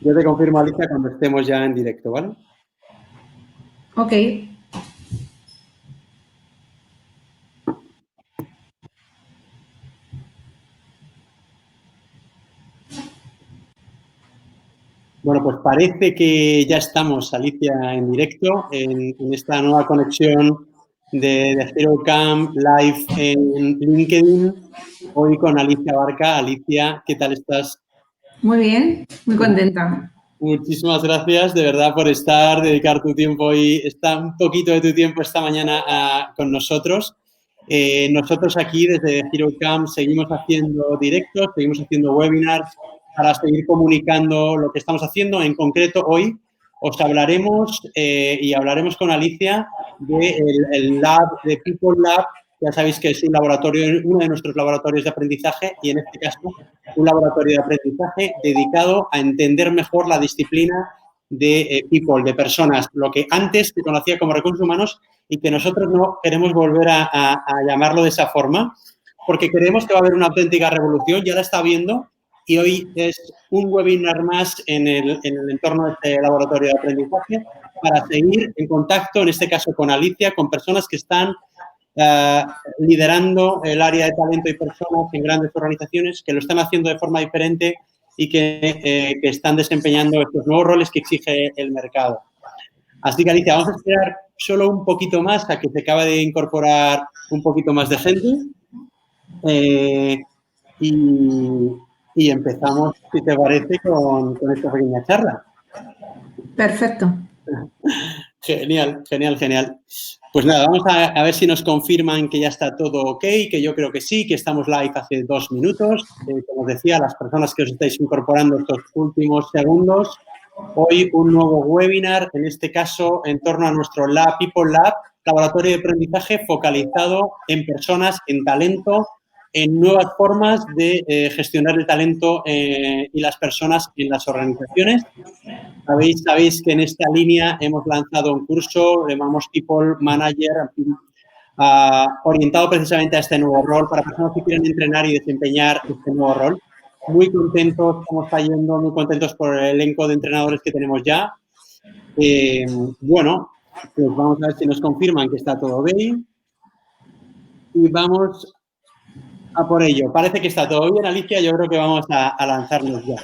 Yo te confirmo, Alicia, cuando estemos ya en directo, ¿vale? Ok. Bueno, pues parece que ya estamos, Alicia, en directo en esta nueva conexión de Hero Camp Live en LinkedIn. Hoy con Alicia Barca. Alicia, ¿qué tal estás? Muy bien, muy contenta. Muchísimas gracias, de verdad, por dedicar tu tiempo hoy, un poquito de tu tiempo esta mañana con nosotros. Nosotros aquí desde Hero Camp seguimos haciendo directos, seguimos haciendo webinars para seguir comunicando lo que estamos haciendo. En concreto, hoy os hablaremos y hablaremos con Alicia del Lab, de People Lab. Ya sabéis que es un laboratorio, uno de nuestros laboratorios de aprendizaje y en este caso un laboratorio de aprendizaje dedicado a entender mejor la disciplina de people, de personas, lo que antes se conocía como recursos humanos y que nosotros no queremos volver a llamarlo de esa forma, porque creemos que va a haber una auténtica revolución, ya la está viendo, y hoy es un webinar más en el entorno de este laboratorio de aprendizaje para seguir en contacto, en este caso con Alicia, con personas que están liderando el área de talento y personas en grandes organizaciones, que lo están haciendo de forma diferente y que están desempeñando estos nuevos roles que exige el mercado. Así que, Alicia, vamos a esperar solo un poquito más a que se acabe de incorporar un poquito más de gente. Y empezamos, si te parece, con esta pequeña charla. Perfecto. Genial, genial, genial. Pues nada, vamos a ver si nos confirman que ya está todo ok, que yo creo que sí, que estamos live hace 2 minutos. Como os decía, las personas que os estáis incorporando estos últimos segundos, hoy un nuevo webinar, en este caso en torno a nuestro Lab, People Lab, laboratorio de aprendizaje focalizado en personas, en talento, en nuevas formas de gestionar el talento y las personas en las organizaciones. Sabéis que en esta línea hemos lanzado un curso, llamamos People Manager, orientado precisamente a este nuevo rol, para personas que quieren entrenar y desempeñar este nuevo rol. Muy contentos, cómo está yendo, muy contentos por el elenco de entrenadores que tenemos ya. Bueno, pues vamos a ver si nos confirman que está todo bien. Y vamos a por ello. Parece que está todo bien, Alicia, yo creo que vamos a lanzarnos ya.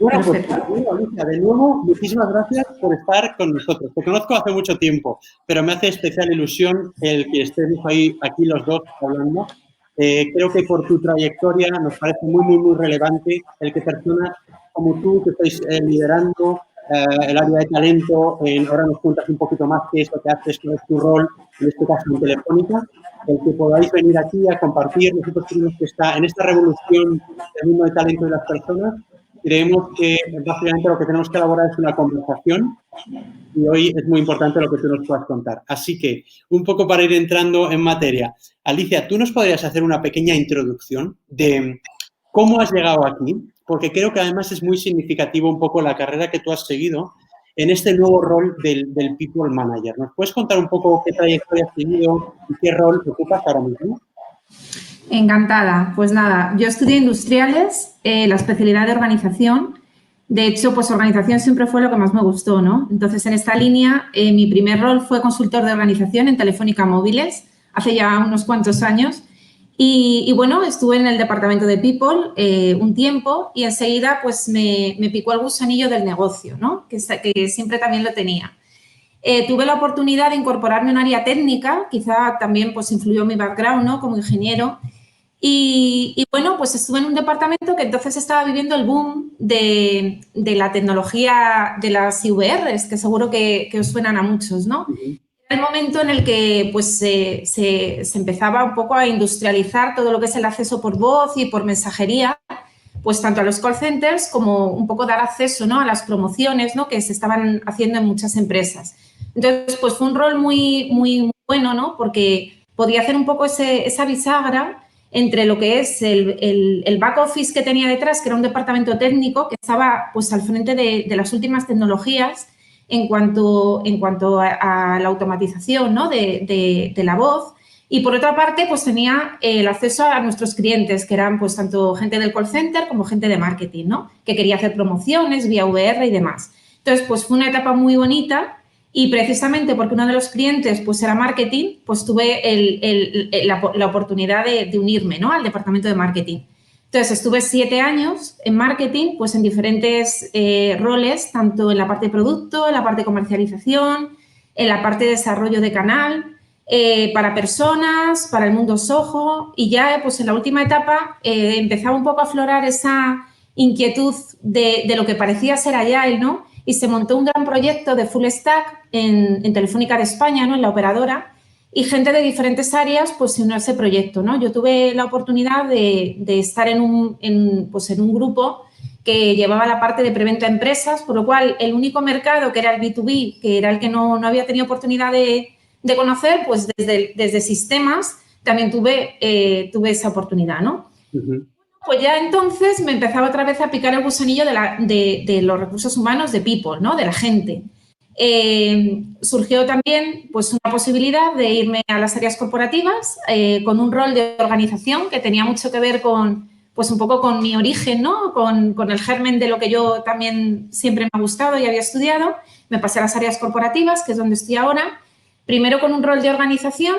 Bueno, pues Alicia, de nuevo, muchísimas gracias por estar con nosotros. Te conozco hace mucho tiempo, pero me hace especial ilusión el que estemos aquí los dos hablando. Creo que por tu trayectoria nos parece muy, muy, muy relevante el que personas como tú, que estáis liderando el área de talento, ahora nos cuentas un poquito más qué es lo que haces, cuál es tu rol, en este caso en Telefónica, el que podáis venir aquí a compartir. Nosotros creemos que está en esta revolución del mundo de talento de las personas. Creemos que básicamente lo que tenemos que elaborar es una conversación y hoy es muy importante lo que tú nos puedas contar. Así que, un poco para ir entrando en materia. Alicia, ¿tú nos podrías hacer una pequeña introducción de cómo has llegado aquí? Porque creo que además es muy significativo un poco la carrera que tú has seguido en este nuevo rol del People Manager. ¿Nos puedes contar un poco qué trayectoria has tenido y qué rol ocupas ahora mismo? Encantada. Pues nada, yo estudié industriales, la especialidad de organización. De hecho, pues organización siempre fue lo que más me gustó, ¿no? Entonces, en esta línea, mi primer rol fue consultor de organización en Telefónica Móviles, hace ya unos cuantos años. Y bueno, estuve en el departamento de People un tiempo y enseguida pues me picó el gusanillo del negocio, ¿no? Que siempre también lo tenía. Tuve la oportunidad de incorporarme a un área técnica, quizá también pues influyó mi background, ¿no? Como ingeniero. Y bueno, pues estuve en un departamento que entonces estaba viviendo el boom de la tecnología de las IVRs, que seguro que os suenan a muchos, ¿no? Era el momento en el que pues, se empezaba un poco a industrializar todo lo que es el acceso por voz y por mensajería, pues tanto a los call centers como un poco dar acceso, ¿no? A las promociones, ¿no? Que se estaban haciendo en muchas empresas. Entonces, pues fue un rol muy, muy, muy bueno, ¿no? Porque podía hacer un poco esa bisagra entre lo que es el back office que tenía detrás, que era un departamento técnico que estaba pues al frente de las últimas tecnologías en cuanto a la automatización, ¿no? de la voz, Y por otra parte, pues tenía el acceso a nuestros clientes, que eran pues tanto gente del call center como gente de marketing, ¿no? Que quería hacer promociones vía VR y demás. Entonces, pues fue una etapa muy bonita y precisamente porque uno de los clientes pues era marketing, pues tuve la oportunidad de unirme, ¿no? Al departamento de marketing. Entonces, estuve 7 años en marketing, pues en diferentes roles, tanto en la parte de producto, en la parte de comercialización, en la parte de desarrollo de canal, para personas, para el mundo Soho, y ya pues en la última etapa empezaba un poco a aflorar esa inquietud de lo que parecía ser Agile, ¿no? Y se montó un gran proyecto de full stack en Telefónica de España, ¿no? En la operadora, y gente de diferentes áreas pues se unió a ese proyecto, ¿no? Yo tuve la oportunidad de estar en un grupo que llevaba la parte de preventa a empresas, por lo cual el único mercado que era el B2B, que era el que no había tenido oportunidad de conocer, pues desde sistemas también tuve esa oportunidad, ¿no? Pues ya entonces me empezaba otra vez a picar el gusanillo de los recursos humanos, de people, ¿no? De la gente. Surgió también pues una posibilidad de irme a las áreas corporativas con un rol de organización que tenía mucho que ver con, pues un poco con mi origen, ¿no? Con el germen de lo que yo también siempre me ha gustado y había estudiado. Me pasé a las áreas corporativas, que es donde estoy ahora, primero con un rol de organización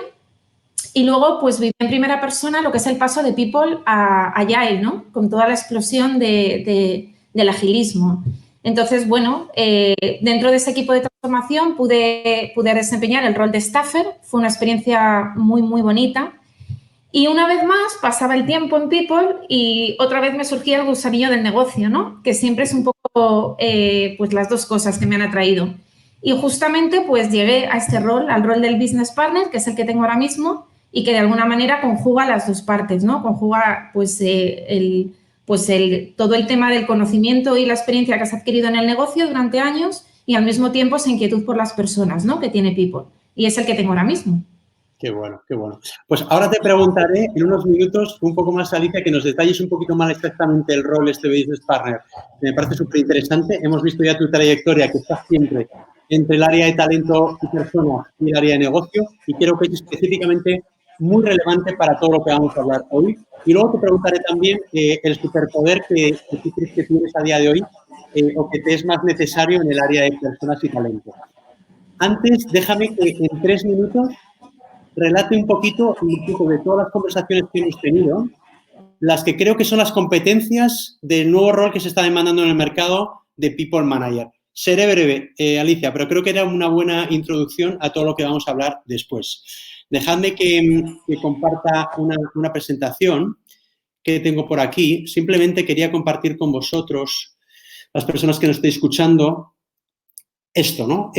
y luego pues viví en primera persona lo que es el paso de People a Agile, ¿no? Con toda la explosión del agilismo. Entonces, bueno, dentro de ese equipo de transformación pude desempeñar el rol de staffer. Fue una experiencia muy, muy bonita. Y una vez más pasaba el tiempo en People y otra vez me surgía el gusanillo del negocio, ¿no? Que siempre es un poco pues las dos cosas que me han atraído. Y justamente pues llegué a este rol, al rol del business partner, que es el que tengo ahora mismo y que de alguna manera conjuga las dos partes, ¿no? Conjuga pues todo el tema del conocimiento y la experiencia que has adquirido en el negocio durante años y al mismo tiempo esa inquietud por las personas, ¿no? Que tiene People. Y es el que tengo ahora mismo. Qué bueno, qué bueno. Pues ahora te preguntaré en unos minutos un poco más, Alicia, que nos detalles un poquito más exactamente el rol de Business Partner. Me parece súper interesante. Hemos visto ya tu trayectoria, que estás siempre entre el área de talento y personas y el área de negocio, y creo que es específicamente muy relevante para todo lo que vamos a hablar hoy. Y luego te preguntaré también el superpoder que tú crees que tienes a día de hoy o que te es más necesario en el área de personas y talento. Antes, déjame que en 3 minutos relate un poquito de todas las conversaciones que hemos tenido, las que creo que son las competencias del nuevo rol que se está demandando en el mercado de People Manager. Seré breve, Alicia, pero creo que era una buena introducción a todo lo que vamos a hablar después. Dejadme que comparta una presentación que tengo por aquí. Simplemente quería compartir con vosotros, las personas que nos estéis escuchando, esto, ¿no?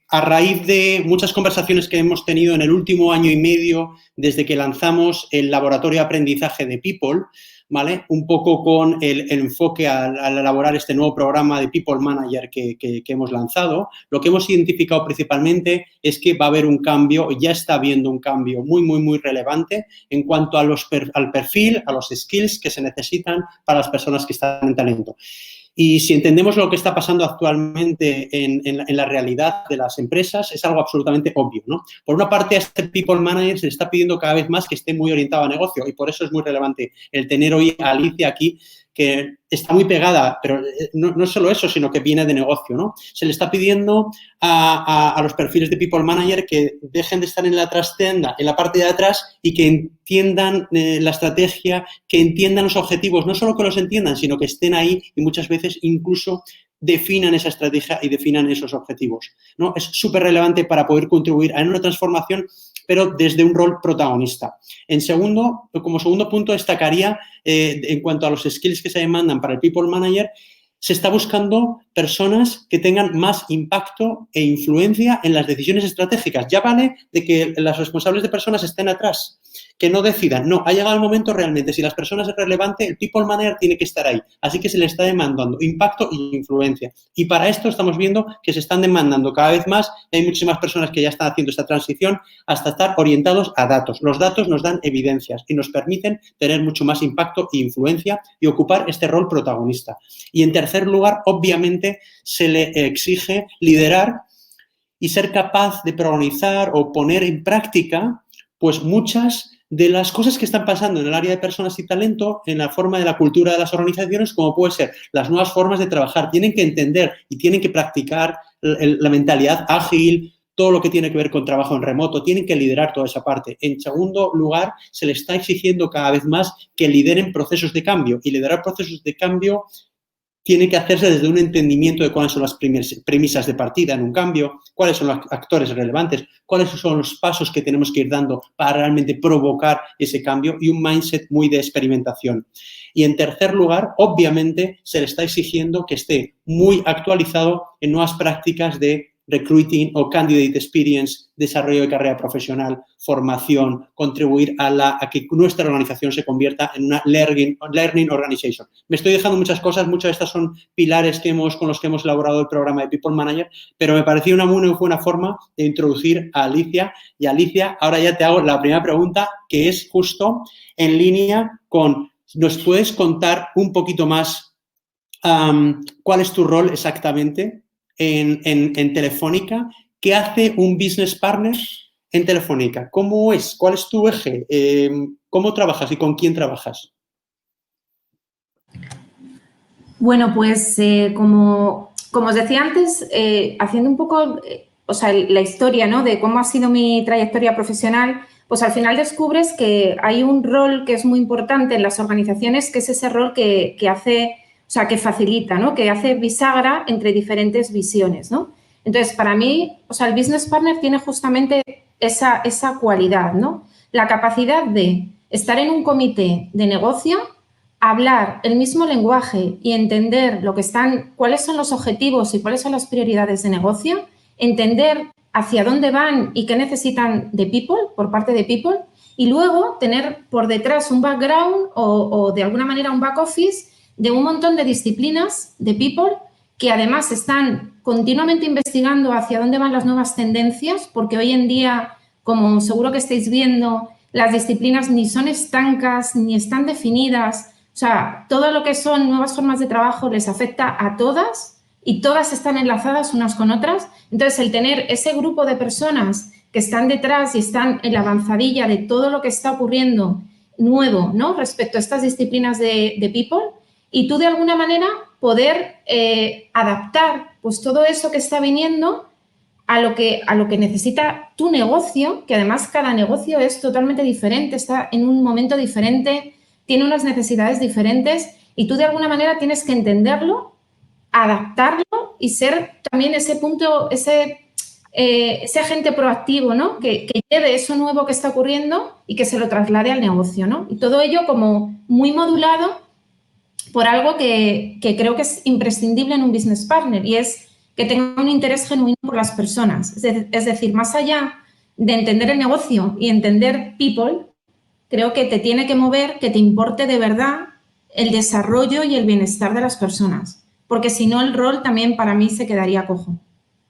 A raíz de muchas conversaciones que hemos tenido en el último año y medio desde que lanzamos el laboratorio de aprendizaje de People, ¿vale? Un poco con el enfoque al elaborar este nuevo programa de People Manager que hemos lanzado, lo que hemos identificado principalmente es que va a haber un cambio, ya está habiendo un cambio muy, muy, muy relevante en cuanto a al perfil, a los skills que se necesitan para las personas que están en talento. Y si entendemos lo que está pasando actualmente en la realidad de las empresas, es algo absolutamente obvio, ¿no? Por una parte, a este People Manager se le está pidiendo cada vez más que esté muy orientado a negocio y por eso es muy relevante el tener hoy a Alicia aquí, que está muy pegada, pero no es solo eso, sino que viene de negocio, ¿no? Se le está pidiendo a los perfiles de People Manager que dejen de estar en la trastienda, en la parte de atrás y que entiendan la estrategia, que entiendan los objetivos, no solo que los entiendan, sino que estén ahí y muchas veces incluso definan esa estrategia y definan esos objetivos, ¿no? Es súper relevante para poder contribuir a una transformación, pero desde un rol protagonista. Como segundo punto, destacaría en cuanto a los skills que se demandan para el People Manager, se está buscando personas que tengan más impacto e influencia en las decisiones estratégicas. Ya vale de que las responsables de personas estén atrás, que no decidan. No, ha llegado el momento realmente. Si las personas es relevante, el People Manager tiene que estar ahí. Así que se le está demandando impacto e influencia. Y para esto estamos viendo que se están demandando cada vez más. Hay muchísimas personas que ya están haciendo esta transición hasta estar orientados a datos. Los datos nos dan evidencias y nos permiten tener mucho más impacto e influencia y ocupar este rol protagonista. Y en tercer lugar, obviamente, se le exige liderar y ser capaz de protagonizar o poner en práctica pues muchas de las cosas que están pasando en el área de personas y talento, en la forma de la cultura de las organizaciones, como puede ser las nuevas formas de trabajar. Tienen que entender y tienen que practicar la mentalidad ágil, todo lo que tiene que ver con trabajo en remoto, tienen que liderar toda esa parte. En segundo lugar, se les está exigiendo cada vez más que lideren procesos de cambio, y liderar procesos de cambio tiene que hacerse desde un entendimiento de cuáles son las premisas de partida en un cambio, cuáles son los actores relevantes, cuáles son los pasos que tenemos que ir dando para realmente provocar ese cambio, y un mindset muy de experimentación. Y en tercer lugar, obviamente, se le está exigiendo que esté muy actualizado en nuevas prácticas de recruiting o candidate experience, desarrollo de carrera profesional, formación, contribuir a que nuestra organización se convierta en una learning organization. Me estoy dejando muchas cosas, muchas de estas son pilares con los que hemos elaborado el programa de People Manager, pero me parecía una muy buena forma de introducir a Alicia. Y Alicia, ahora ya te hago la primera pregunta, que es justo en línea con, ¿nos puedes contar un poquito más cuál es tu rol exactamente en Telefónica? ¿Qué hace un business partner en Telefónica? ¿Cómo es? ¿Cuál es tu eje? ¿Cómo trabajas y con quién trabajas? Bueno, pues como os decía antes, haciendo un poco la historia, ¿no?, de cómo ha sido mi trayectoria profesional, pues al final descubres que hay un rol que es muy importante en las organizaciones, que es ese rol que hace, que facilita, ¿no?, que hace bisagra entre diferentes visiones, ¿no? Entonces, para mí, el business partner tiene justamente esa cualidad, ¿no? La capacidad de estar en un comité de negocio, hablar el mismo lenguaje y entender cuáles son los objetivos y cuáles son las prioridades de negocio, entender hacia dónde van y qué necesitan de people, por parte de people, y luego tener por detrás un background o de alguna manera un back office de un montón de disciplinas de people que además están continuamente investigando hacia dónde van las nuevas tendencias, porque hoy en día, como seguro que estáis viendo, las disciplinas ni son estancas ni están definidas. Todo lo que son nuevas formas de trabajo les afecta a todas y todas están enlazadas unas con otras. Entonces, el tener ese grupo de personas que están detrás y están en la avanzadilla de todo lo que está ocurriendo nuevo, ¿no?, respecto a estas disciplinas de people, y tú de alguna manera poder adaptar pues todo eso que está viniendo a lo que necesita tu negocio, que además cada negocio es totalmente diferente, está en un momento diferente, tiene unas necesidades diferentes, y tú de alguna manera tienes que entenderlo, adaptarlo y ser también ese punto, ese agente proactivo, ¿no?, que lleve eso nuevo que está ocurriendo y que se lo traslade al negocio, ¿no? Y todo ello como muy modulado por algo que creo que es imprescindible en un business partner, y es que tenga un interés genuino por las personas. Es decir, más allá de entender el negocio y entender people, creo que te tiene que mover, que te importe de verdad el desarrollo y el bienestar de las personas, porque si no el rol también para mí se quedaría cojo.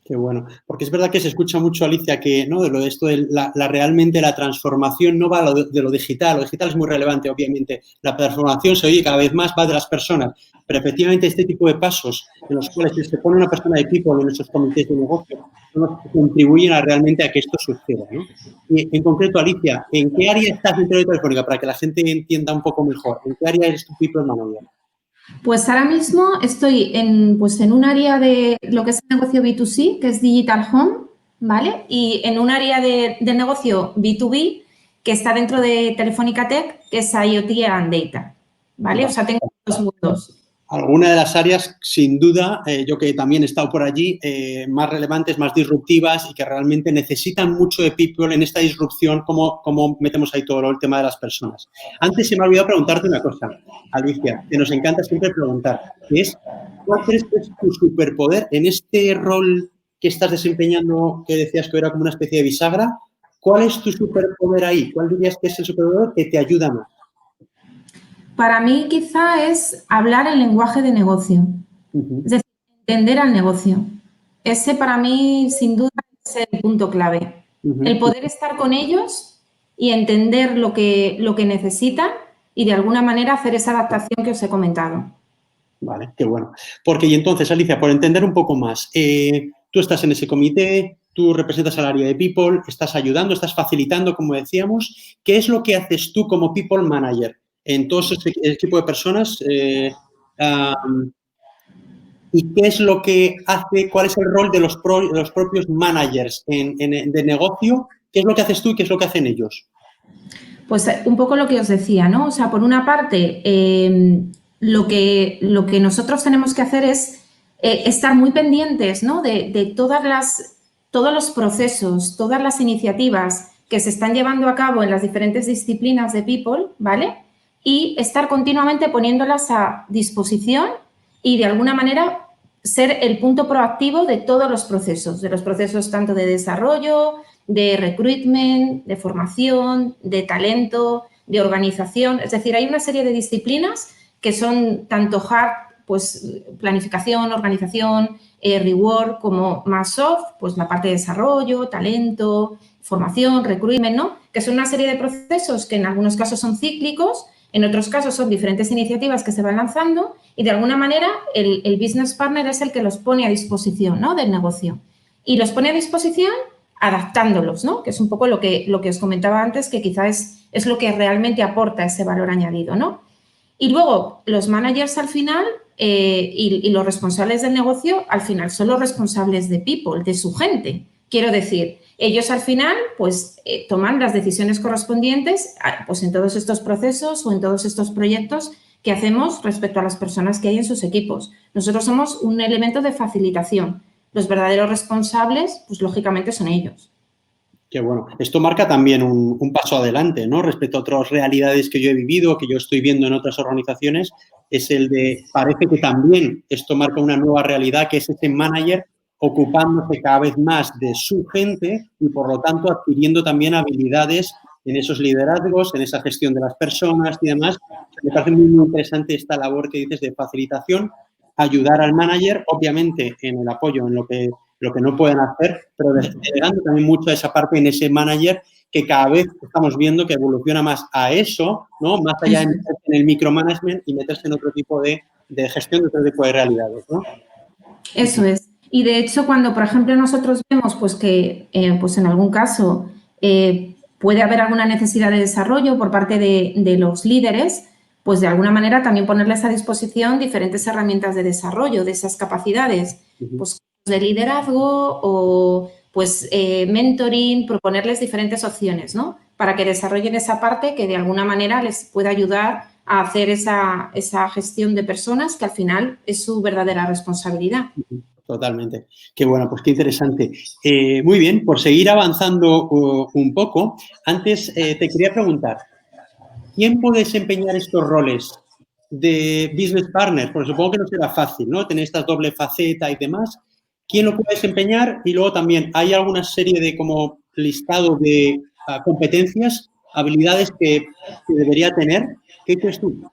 Qué bueno, porque es verdad que se escucha mucho, Alicia, que ¿no?, de esto de realmente la transformación no va de lo digital. Lo digital es muy relevante, obviamente. La transformación se oye cada vez más, va de las personas. Pero efectivamente este tipo de pasos en los cuales se pone una persona de people en esos comités de negocio son los que contribuyen realmente a que esto suceda, ¿no? Y en concreto, Alicia, ¿en qué área estás dentro de Telefónica? Para que la gente entienda un poco mejor. ¿En qué área eres tu people manager? Pues ahora mismo estoy en un área de lo que es el negocio B2C, que es Digital Home, ¿vale? Y en un área de negocio B2B, que está dentro de Telefónica Tech, que es IoT and Data, ¿vale? Tengo dos mundos. Alguna de las áreas, sin duda, yo que también he estado por allí, más relevantes, más disruptivas y que realmente necesitan mucho de people en esta disrupción, cómo metemos ahí todo el tema de las personas. Antes se me ha olvidado preguntarte una cosa, Alicia, que nos encanta siempre preguntar, que es, ¿cuál crees que es tu superpoder en este rol que estás desempeñando, que decías que era como una especie de bisagra? ¿Cuál es tu superpoder ahí? ¿Cuál dirías que es el superpoder que te ayuda más? Para mí quizá es hablar el lenguaje de negocio, es decir, entender al negocio. Ese para mí sin duda es el punto clave. El poder estar con ellos y entender lo que necesitan y de alguna manera hacer esa adaptación que os he comentado. Vale, qué bueno. Porque, y entonces, Alicia, por entender un poco más, tú estás en ese comité, tú representas al área de People, estás ayudando, estás facilitando, como decíamos. ¿Qué es lo que haces tú como People Manager en todo ese equipo de personas? ¿Y qué es lo que hace, cuál es el rol de los propios managers de negocio? ¿Qué es lo que haces tú y qué es lo que hacen ellos? Pues un poco lo que os decía, ¿no? O sea, por una parte, lo que nosotros tenemos que hacer es estar muy pendientes, ¿no? De todos los procesos, todas las iniciativas que se están llevando a cabo en las diferentes disciplinas de People, ¿vale? Y estar continuamente poniéndolas a disposición y, de alguna manera, ser el punto proactivo de todos los procesos tanto de desarrollo, de recruitment, de formación, de talento, de organización. Es decir, hay una serie de disciplinas que son tanto hard, pues planificación, organización, reward, como más soft, pues la parte de desarrollo, talento, formación, recruitment, ¿no? Que son una serie de procesos que en algunos casos son cíclicos, en otros casos son diferentes iniciativas que se van lanzando y, de alguna manera, el business partner es el que los pone a disposición, ¿no? Del negocio. Y los pone a disposición adaptándolos, ¿no? Que es un poco lo que os comentaba antes, que quizás es lo que realmente aporta ese valor añadido, ¿no? Y luego, los managers al final y los responsables del negocio al final son los responsables de People, de su gente. Quiero decir, ellos al final pues toman las decisiones correspondientes pues en todos estos procesos o en todos estos proyectos que hacemos respecto a las personas que hay en sus equipos. Nosotros somos un elemento de facilitación. Los verdaderos responsables, pues lógicamente son ellos. Qué bueno. Esto marca también un paso adelante, ¿no? Respecto a otras realidades que yo he vivido, que yo estoy viendo en otras organizaciones, es el de, parece que también esto marca una nueva realidad, que es ese manager ocupándose cada vez más de su gente y, por lo tanto, adquiriendo también habilidades en esos liderazgos, en esa gestión de las personas y demás. Me parece muy, muy interesante esta labor que dices de facilitación, ayudar al manager, obviamente, en el apoyo, en lo que no pueden hacer, pero delegando también mucho esa parte en ese manager que cada vez estamos viendo que evoluciona más a eso, ¿no? Más allá de meterse en el micromanagement y meterse en otro tipo de gestión, de otro tipo de realidades, ¿no? Eso es. Y de hecho, cuando, por ejemplo, nosotros vemos pues, que pues en algún caso puede haber alguna necesidad de desarrollo por parte de los líderes, pues de alguna manera también ponerles a disposición diferentes herramientas de desarrollo de esas capacidades, pues de liderazgo o pues mentoring, proponerles diferentes opciones, ¿no? Para que desarrollen esa parte que de alguna manera les pueda ayudar a hacer esa gestión de personas que al final es su verdadera responsabilidad. Totalmente. Qué bueno, pues qué interesante. Muy bien, por seguir avanzando un poco, antes te quería preguntar, ¿quién puede desempeñar estos roles de business partner? Porque supongo que no será fácil, ¿no? Tener esta doble faceta y demás. ¿Quién lo puede desempeñar? Y luego también, ¿hay alguna serie de como listado de competencias, habilidades que debería tener? ¿Qué crees tú?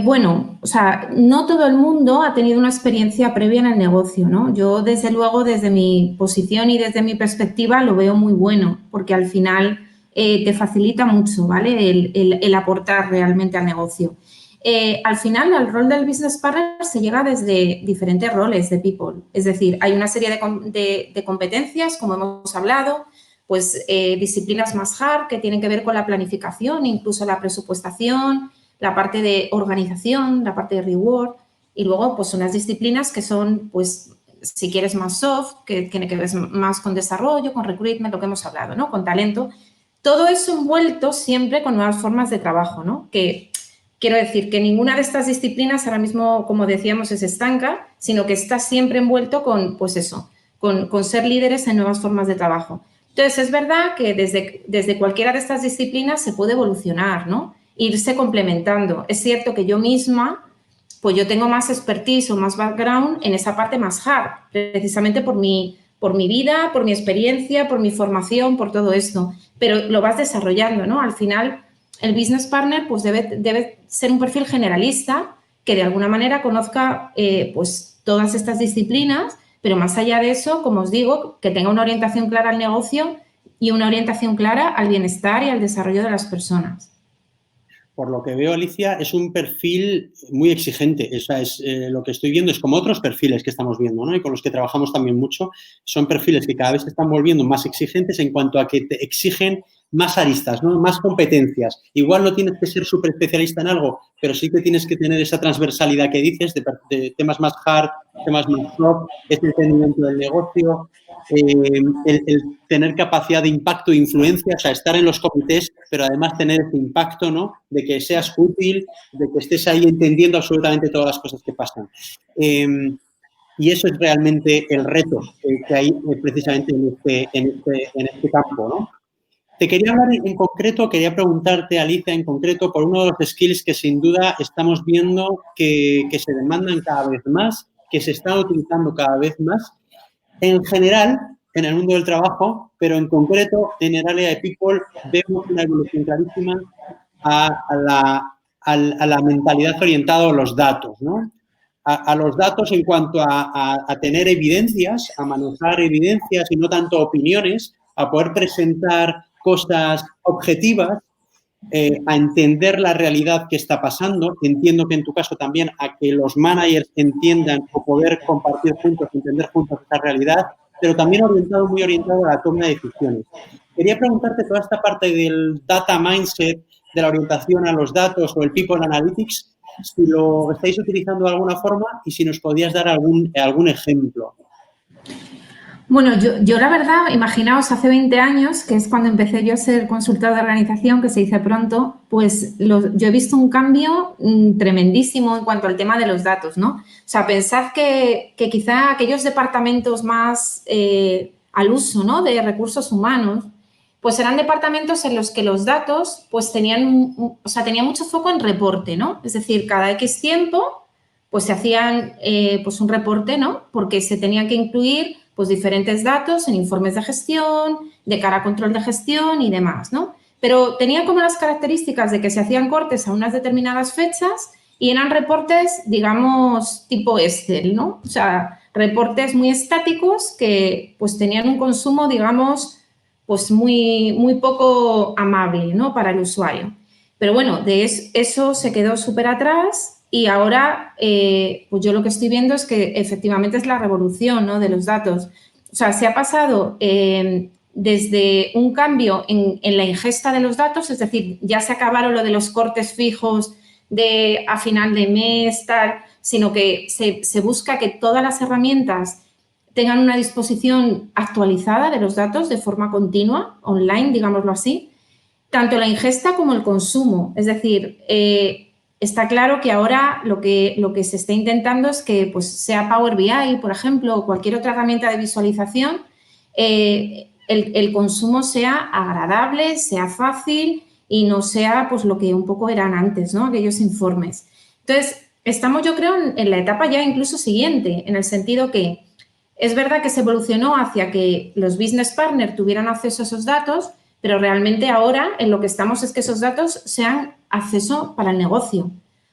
Bueno, o sea, no todo el mundo ha tenido una experiencia previa en el negocio, ¿no? Yo, desde luego, desde mi posición y desde mi perspectiva, lo veo muy bueno, porque al final te facilita mucho, ¿vale? El aportar realmente al negocio. Al final, al rol del business partner se llega desde diferentes roles de people. Es decir, hay una serie de competencias, como hemos hablado, pues disciplinas más hard que tienen que ver con la planificación, incluso la presupuestación, la parte de organización, la parte de reward y luego pues unas disciplinas que son pues si quieres más soft, que tiene que ver más con desarrollo, con recruitment, lo que hemos hablado, ¿no? Con talento. Todo eso envuelto siempre con nuevas formas de trabajo, ¿no? Que quiero decir que ninguna de estas disciplinas ahora mismo, como decíamos, es estanca, sino que está siempre envuelto con, pues eso, con ser líderes en nuevas formas de trabajo. Entonces, es verdad que desde cualquiera de estas disciplinas se puede evolucionar, ¿no? Irse complementando. Es cierto que yo misma, pues yo tengo más expertise o más background en esa parte más hard, precisamente por mi vida, por mi experiencia, por mi formación, por todo esto. Pero lo vas desarrollando, ¿no? Al final, el business partner pues debe ser un perfil generalista que de alguna manera conozca pues todas estas disciplinas, pero más allá de eso, como os digo, que tenga una orientación clara al negocio y una orientación clara al bienestar y al desarrollo de las personas. por lo que veo, Alicia, es un perfil muy exigente. O sea, lo que estoy viendo es como otros perfiles que estamos viendo, ¿no? Y con los que trabajamos también mucho. Son perfiles que cada vez se están volviendo más exigentes en cuanto a que te exigen más aristas, ¿no? Más competencias. Igual no tienes que ser súper especialista en algo, pero sí que tienes que tener esa transversalidad que dices de temas más hard, temas más soft, ese entendimiento del negocio, el tener capacidad de impacto e influencia, o sea, estar en los comités, pero además tener ese impacto, ¿no? De que seas útil, de que estés ahí entendiendo absolutamente todas las cosas que pasan. Y eso es realmente el reto que hay precisamente en este campo, ¿no? Te quería hablar en concreto, quería preguntarte, Alicia, en concreto, por uno de los skills que sin duda estamos viendo que se demandan cada vez más, que se están utilizando cada vez más, en general, en el mundo del trabajo, pero en concreto, en el área de people, vemos una evolución clarísima a la mentalidad orientada a los datos, ¿no? A los datos en cuanto a tener evidencias, a manejar evidencias y no tanto opiniones, a poder presentar cosas objetivas, a entender la realidad que está pasando. Entiendo que en tu caso también a que los managers entiendan o poder compartir juntos, entender juntos esa realidad, pero también muy orientado a la toma de decisiones. Quería preguntarte toda esta parte del data mindset, de la orientación a los datos o el people analytics, si lo estáis utilizando de alguna forma y si nos podías dar algún ejemplo. Bueno, yo la verdad, imaginaos, hace 20 años, que es cuando empecé yo a ser consultora de organización, que se dice pronto, pues yo he visto un cambio tremendísimo en cuanto al tema de los datos, ¿no? O sea, pensad que quizá aquellos departamentos más al uso, ¿no?, de recursos humanos, pues eran departamentos en los que los datos pues tenían mucho foco en reporte, ¿no? Es decir, cada X tiempo pues se hacían pues un reporte, ¿no? Porque se tenían que incluir pues diferentes datos en informes de gestión, de cara a control de gestión y demás, ¿no? Pero tenía como las características de que se hacían cortes a unas determinadas fechas y eran reportes, digamos, tipo Excel, ¿no? O sea, reportes muy estáticos que pues tenían un consumo, digamos, pues muy poco amable, ¿no?, para el usuario. Pero bueno, eso se quedó súper atrás y ahora pues yo lo que estoy viendo es que efectivamente es la revolución, ¿no?, de los datos. O sea, se ha pasado desde un cambio en la ingesta de los datos, es decir, ya se acabaron lo de los cortes fijos a final de mes, tal, sino que se busca que todas las herramientas tengan una disposición actualizada de los datos de forma continua, online, digámoslo así, tanto la ingesta como el consumo. Es decir, está claro que ahora lo que se está intentando es que pues, sea Power BI, por ejemplo, o cualquier otra herramienta de visualización, el consumo sea agradable, sea fácil y no sea pues, lo que un poco eran antes, ¿no?, aquellos informes. Entonces, estamos, yo creo, en la etapa ya incluso siguiente, en el sentido que es verdad que se evolucionó hacia que los business partners tuvieran acceso a esos datos, pero realmente ahora en lo que estamos es que esos datos sean acceso para el negocio.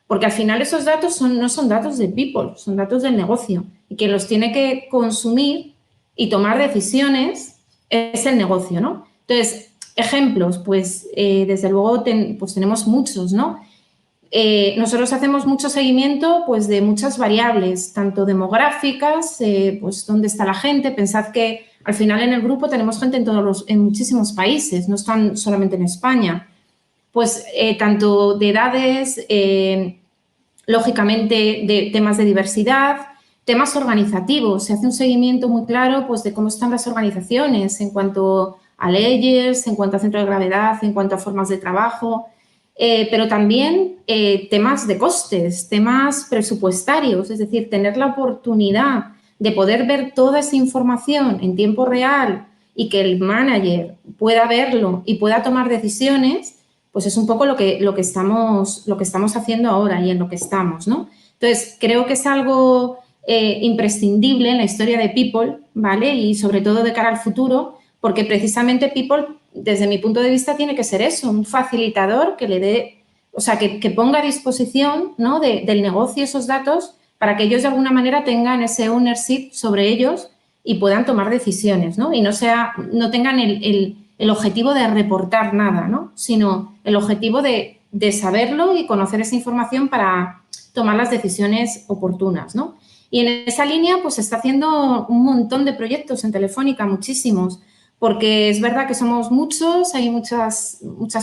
Porque al final esos datos no son datos de people, son datos del negocio. Y quien los tiene que consumir y tomar decisiones es el negocio, ¿no? Entonces, ejemplos, pues desde luego pues tenemos muchos, ¿no? Nosotros hacemos mucho seguimiento pues, de muchas variables, tanto demográficas, pues dónde está la gente. Pensad que al final en el grupo tenemos gente en muchísimos países, no están solamente en España. Pues tanto de edades, lógicamente de temas de diversidad, temas organizativos. Se hace un seguimiento muy claro pues, de cómo están las organizaciones en cuanto a leyes, en cuanto a centro de gravedad, en cuanto a formas de trabajo. Pero también temas de costes, temas presupuestarios, es decir, tener la oportunidad de poder ver toda esa información en tiempo real y que el manager pueda verlo y pueda tomar decisiones, pues es un poco lo que estamos haciendo ahora y en lo que estamos, ¿no? Entonces, creo que es algo imprescindible en la historia de People, ¿vale? Y sobre todo de cara al futuro, porque precisamente People, desde mi punto de vista, tiene que ser eso, un facilitador que le dé, o sea, que ponga a disposición, ¿no?, del negocio esos datos para que ellos de alguna manera tengan ese ownership sobre ellos y puedan tomar decisiones, ¿no? Y no tengan el objetivo de reportar nada, ¿no?, sino el objetivo de de saberlo y conocer esa información para tomar las decisiones oportunas, ¿no? Y en esa línea, pues, se está haciendo un montón de proyectos en Telefónica, muchísimos, porque es verdad que somos muchos, hay muchas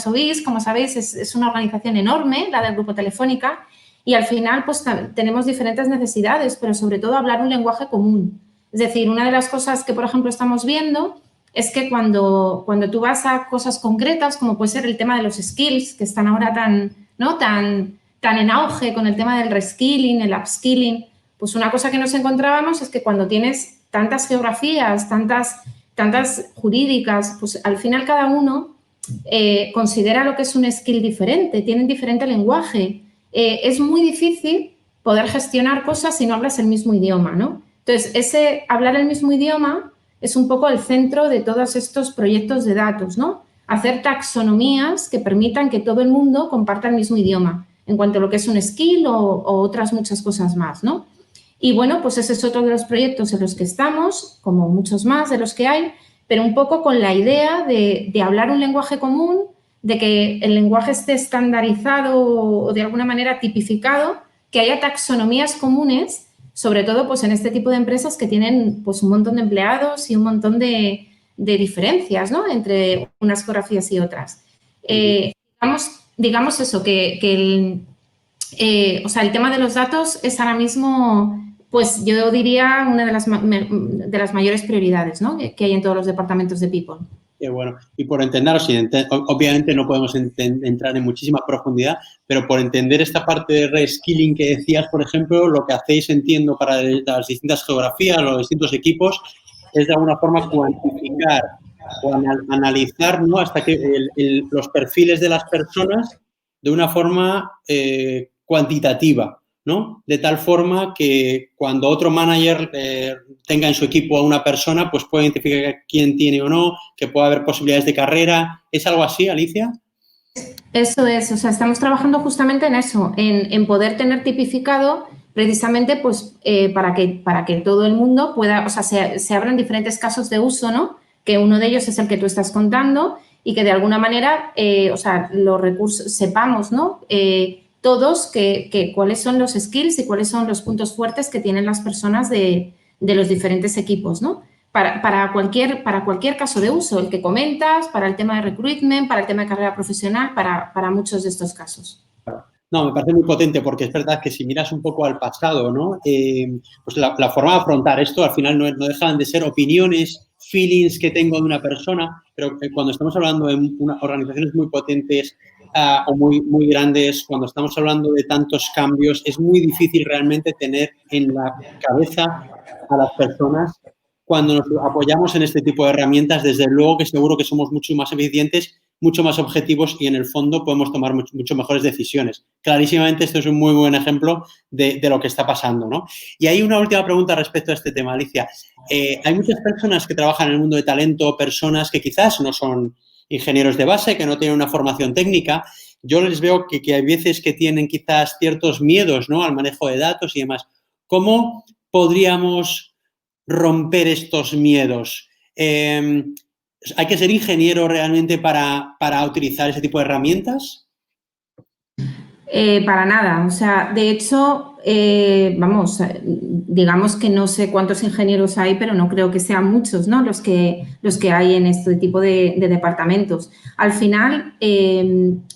OIs, como sabéis, es una organización enorme, la del Grupo Telefónica, y al final, pues, tenemos diferentes necesidades, pero sobre todo hablar un lenguaje común. Es decir, una de las cosas que, por ejemplo, estamos viendo es que cuando tú vas a cosas concretas, como puede ser el tema de los skills, que están ahora tan en auge con el tema del reskilling, el upskilling, pues una cosa que nos encontrábamos es que cuando tienes tantas geografías, tantas jurídicas, pues al final cada uno considera lo que es un skill diferente, tienen diferente lenguaje. Es muy difícil poder gestionar cosas si no hablas el mismo idioma, ¿no? Entonces, ese hablar el mismo idioma es un poco el centro de todos estos proyectos de datos, ¿no? Hacer taxonomías que permitan que todo el mundo comparta el mismo idioma en cuanto a lo que es un skill o otras muchas cosas más, ¿no? Y, bueno, pues ese es otro de los proyectos en los que estamos, como muchos más de los que hay, pero un poco con la idea de hablar un lenguaje común, de que el lenguaje esté estandarizado o de alguna manera tipificado, que haya taxonomías comunes, sobre todo pues en este tipo de empresas que tienen pues un montón de empleados y un montón de diferencias, ¿no? Entre unas geografías y otras. Digamos eso, que el tema de los datos es ahora mismo, pues yo diría una de las mayores prioridades, ¿no? que hay en todos los departamentos de People. Qué bueno. Y por entenderos, obviamente no podemos entrar en muchísima profundidad, pero por entender esta parte de reskilling que decías, por ejemplo, lo que hacéis, entiendo, para las distintas geografías, los distintos equipos, es de alguna forma cuantificar o analizar, ¿no? Hasta que los perfiles de las personas de una forma cuantitativa, ¿no? De tal forma que cuando otro manager tenga en su equipo a una persona, pues puede identificar quién tiene o no, que pueda haber posibilidades de carrera. ¿Es algo así, Alicia? Eso es, o sea, estamos trabajando justamente en eso, en poder tener tipificado precisamente pues para que todo el mundo pueda, o sea, se abran diferentes casos de uso, ¿no? Que uno de ellos es el que tú estás contando y que de alguna manera, o sea, los recursos, sepamos, ¿no? Todos cuáles son los skills y cuáles son los puntos fuertes que tienen las personas de los diferentes equipos, ¿no? Para cualquier caso de uso, el que comentas, para el tema de recruitment, para el tema de carrera profesional, para muchos de estos casos. No, me parece muy potente porque es verdad que si miras un poco al pasado, ¿no? Pues la forma de afrontar esto al final no dejan de ser opiniones, feelings que tengo de una persona, pero cuando estamos hablando de organizaciones muy potentes o muy grandes, cuando estamos hablando de tantos cambios, es muy difícil realmente tener en la cabeza a las personas. Cuando nos apoyamos en este tipo de herramientas, desde luego que seguro que somos mucho más eficientes, mucho más objetivos y en el fondo podemos tomar mucho mejores decisiones. Clarísimamente esto es un muy buen ejemplo de lo que está pasando, ¿no? Y hay una última pregunta respecto a este tema, Alicia. Hay muchas personas que trabajan en el mundo de talento, personas que quizás no son ingenieros de base, que no tienen una formación técnica. Yo les veo que hay veces que tienen quizás ciertos miedos, ¿no? Al manejo de datos y demás. ¿Cómo podríamos romper estos miedos? ¿Hay que ser ingeniero realmente para utilizar ese tipo de herramientas? Para nada. O sea, de hecho, digamos que no sé cuántos ingenieros hay, pero no creo que sean muchos, ¿no? Los que hay en este tipo de departamentos. Al final,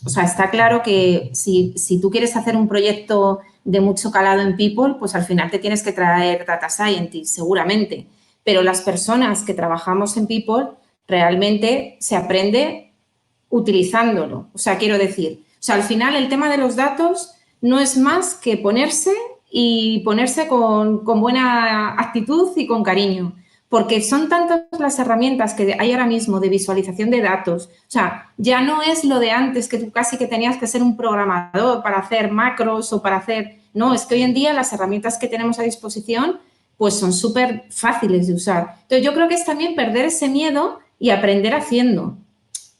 o sea, está claro que si tú quieres hacer un proyecto de mucho calado en People, pues al final te tienes que traer Data Scientist, seguramente. Pero las personas que trabajamos en People, realmente se aprende utilizándolo. O sea, quiero decir, o sea, al final el tema de los datos no es más que ponerse con buena actitud y con cariño, porque son tantas las herramientas que hay ahora mismo de visualización de datos. O sea, ya no es lo de antes que tú casi que tenías que ser un programador para hacer macros o para hacer... No, es que hoy en día las herramientas que tenemos a disposición pues son súper fáciles de usar. Entonces, yo creo que es también perder ese miedo y aprender haciendo,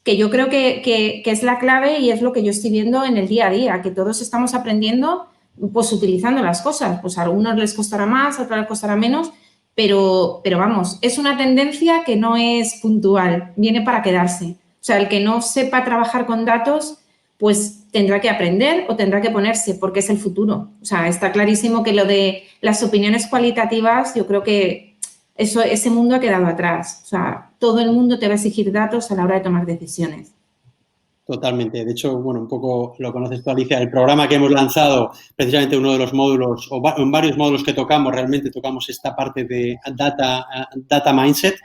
que yo creo que es la clave y es lo que yo estoy viendo en el día a día, que todos estamos aprendiendo pues utilizando las cosas. Pues a algunos les costará más, a otros les costará menos, pero vamos, es una tendencia que no es puntual, viene para quedarse. O sea, el que no sepa trabajar con datos, pues tendrá que aprender o tendrá que ponerse porque es el futuro. O sea, está clarísimo que lo de las opiniones cualitativas, yo creo que ese mundo ha quedado atrás. O sea, todo el mundo te va a exigir datos a la hora de tomar decisiones. Totalmente. De hecho, bueno, un poco lo conoces tú, Alicia. El programa que hemos lanzado, precisamente uno de los módulos, o en varios módulos que tocamos, realmente tocamos esta parte de data mindset.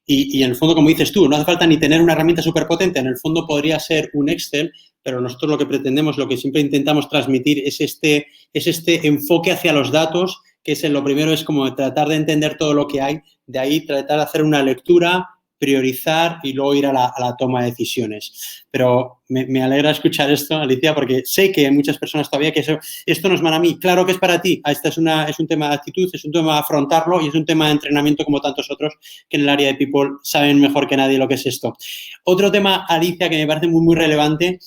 Y en el fondo, como dices tú, no hace falta ni tener una herramienta súper potente. En el fondo podría ser un Excel, pero nosotros lo que pretendemos, lo que siempre intentamos transmitir es este enfoque hacia los datos, que es lo primero es como tratar de entender todo lo que hay, de ahí tratar de hacer una lectura, priorizar y luego ir a la toma de decisiones. Pero me alegra escuchar esto, Alicia, porque sé que hay muchas personas todavía que esto no es para mí. Claro que es para ti. Este es un tema de actitud, es un tema de afrontarlo y es un tema de entrenamiento como tantos otros que en el área de People saben mejor que nadie lo que es esto. Otro tema, Alicia, que me parece muy, muy relevante.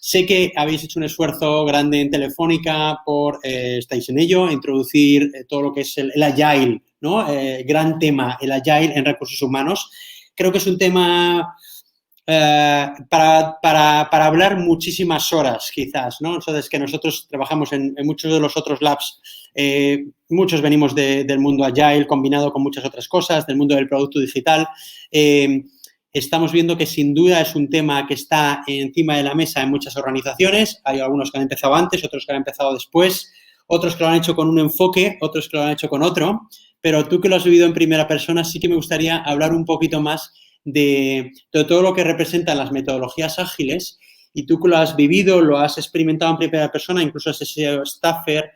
Sé que habéis hecho un esfuerzo grande en Telefónica estáis en ello, introducir todo lo que es el Agile, ¿no? Gran tema, el Agile en recursos humanos. Creo que es un tema para hablar muchísimas horas, quizás, ¿no? Entonces, que nosotros trabajamos en muchos de los otros labs, muchos venimos del mundo Agile combinado con muchas otras cosas, del mundo del producto digital. Estamos viendo que sin duda es un tema que está encima de la mesa en muchas organizaciones. Hay algunos que han empezado antes, otros que han empezado después, otros que lo han hecho con un enfoque, otros que lo han hecho con otro. Pero tú que lo has vivido en primera persona, sí que me gustaría hablar un poquito más de todo lo que representan las metodologías ágiles y tú que lo has vivido, lo has experimentado en primera persona, incluso has sido staffer,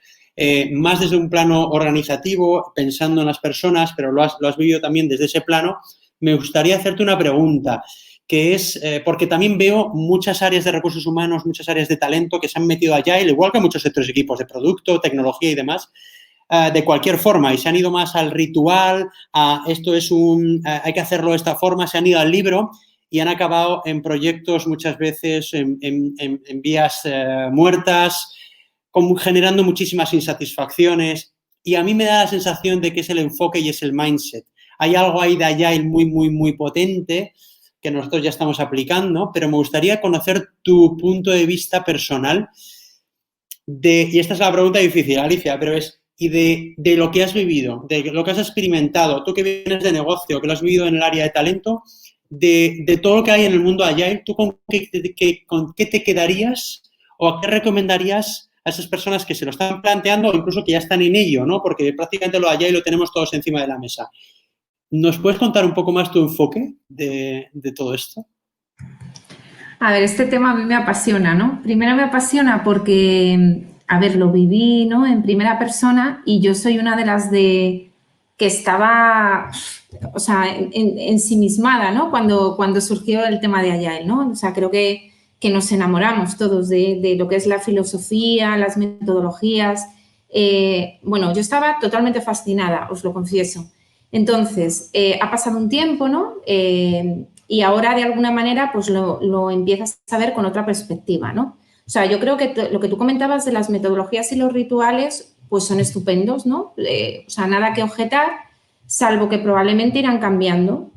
más desde un plano organizativo, pensando en las personas, pero lo has vivido también desde ese plano. Me gustaría hacerte una pregunta, que es, porque también veo muchas áreas de recursos humanos, muchas áreas de talento que se han metido allá, igual que muchos otros equipos de producto, tecnología y demás, de cualquier forma, y se han ido más al ritual, esto es hay que hacerlo de esta forma, se han ido al libro y han acabado en proyectos muchas veces en vías muertas, generando muchísimas insatisfacciones, y a mí me da la sensación de que es el enfoque y es el mindset. Hay algo ahí de Agile muy, muy, muy potente que nosotros ya estamos aplicando, pero me gustaría conocer tu punto de vista personal y esta es la pregunta difícil, Alicia, pero de lo que has vivido, de lo que has experimentado, tú que vienes de negocio, que lo has vivido en el área de talento, de todo lo que hay en el mundo Agile, ¿tú con qué te quedarías o a qué recomendarías a esas personas que se lo están planteando o incluso que ya están en ello, ¿no? Porque prácticamente lo Agile lo tenemos todos encima de la mesa. ¿Nos puedes contar un poco más tu enfoque de todo esto? A ver, este tema a mí me apasiona, ¿no? Primero me apasiona porque, a ver, lo viví, ¿no? En primera persona y yo soy una de las que estaba, o sea, ensimismada, ¿no? Cuando surgió el tema de Agile, ¿no? O sea, creo que nos enamoramos todos de lo que es la filosofía, las metodologías. Bueno, yo estaba totalmente fascinada, os lo confieso. Entonces, ha pasado un tiempo, ¿no? Y ahora, de alguna manera, pues lo empiezas a ver con otra perspectiva, ¿no? O sea, yo creo que lo que tú comentabas de las metodologías y los rituales, pues son estupendos, ¿no? O sea, nada que objetar, salvo que probablemente irán cambiando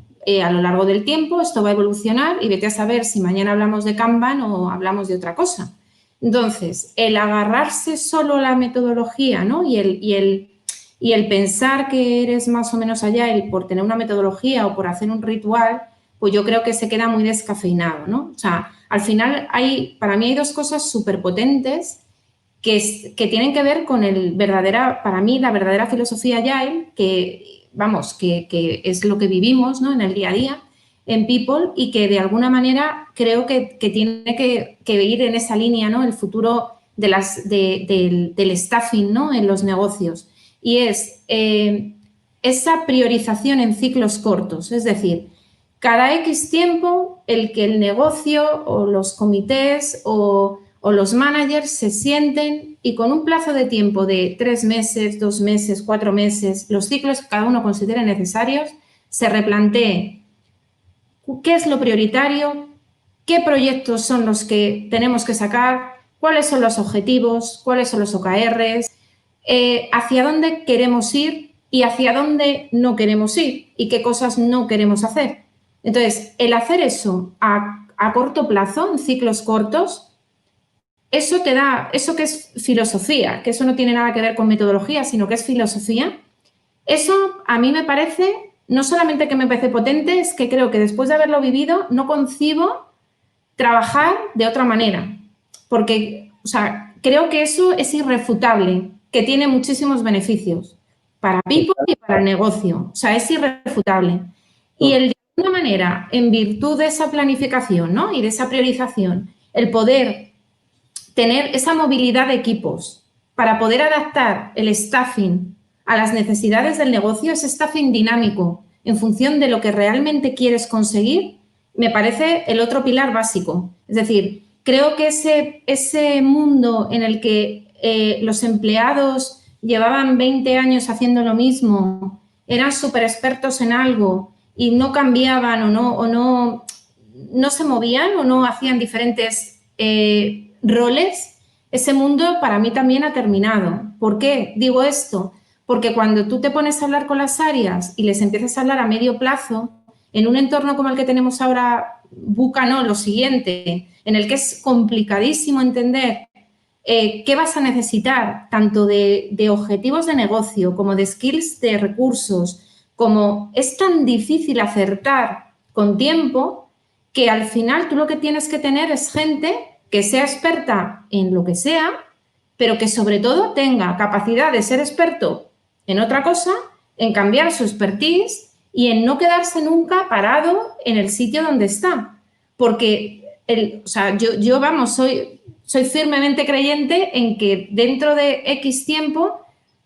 a lo largo del tiempo, esto va a evolucionar y vete a saber si mañana hablamos de Kanban o hablamos de otra cosa. Entonces, el agarrarse solo a la metodología, ¿no? Y el pensar que eres más o menos Agile por tener una metodología o por hacer un ritual, pues yo creo que se queda muy descafeinado, ¿no? O sea, al final para mí hay dos cosas súper potentes que tienen que ver con para mí, la verdadera filosofía Agile, que, vamos, que es lo que vivimos, ¿no? En el día a día, en People, y que de alguna manera creo que tiene que ir en esa línea, ¿no? El futuro del staffing, ¿no? En los negocios. Y es esa priorización en ciclos cortos, es decir, cada X tiempo el que el negocio o los comités o los managers se sienten y con un plazo de tiempo de 3 meses, 2 meses, 4 meses, los ciclos que cada uno considere necesarios, se replantee qué es lo prioritario, qué proyectos son los que tenemos que sacar, cuáles son los objetivos, cuáles son los OKRs, hacia dónde queremos ir y hacia dónde no queremos ir y qué cosas no queremos hacer. Entonces, el hacer eso a corto plazo, en ciclos cortos, eso te da, eso que es filosofía, que eso no tiene nada que ver con metodología, sino que es filosofía, eso a mí me parece, no solamente que me parece potente, es que creo que después de haberlo vivido no concibo trabajar de otra manera, porque, o sea, creo que eso es irrefutable, que tiene muchísimos beneficios para People y para el negocio, o sea, es irrefutable. Y el de alguna manera, en virtud de esa planificación, ¿no? Y de esa priorización, el poder tener esa movilidad de equipos para poder adaptar el staffing a las necesidades del negocio, ese staffing dinámico en función de lo que realmente quieres conseguir, me parece el otro pilar básico. Es decir, creo que ese mundo en el que los empleados llevaban 20 años haciendo lo mismo, eran súper expertos en algo y no cambiaban o no se movían o no hacían diferentes roles, ese mundo para mí también ha terminado. ¿Por qué digo esto? Porque cuando tú te pones a hablar con las áreas y les empiezas a hablar a medio plazo, en un entorno como el que tenemos ahora, VUCA no, lo siguiente, en el que es complicadísimo entender qué vas a necesitar, tanto de objetivos de negocio como de skills de recursos, como es tan difícil acertar con tiempo, que al final tú lo que tienes que tener es gente que sea experta en lo que sea, pero que sobre todo tenga capacidad de ser experto en otra cosa, en cambiar su expertise y en no quedarse nunca parado en el sitio donde está. Porque, yo vamos, soy firmemente creyente en que dentro de X tiempo,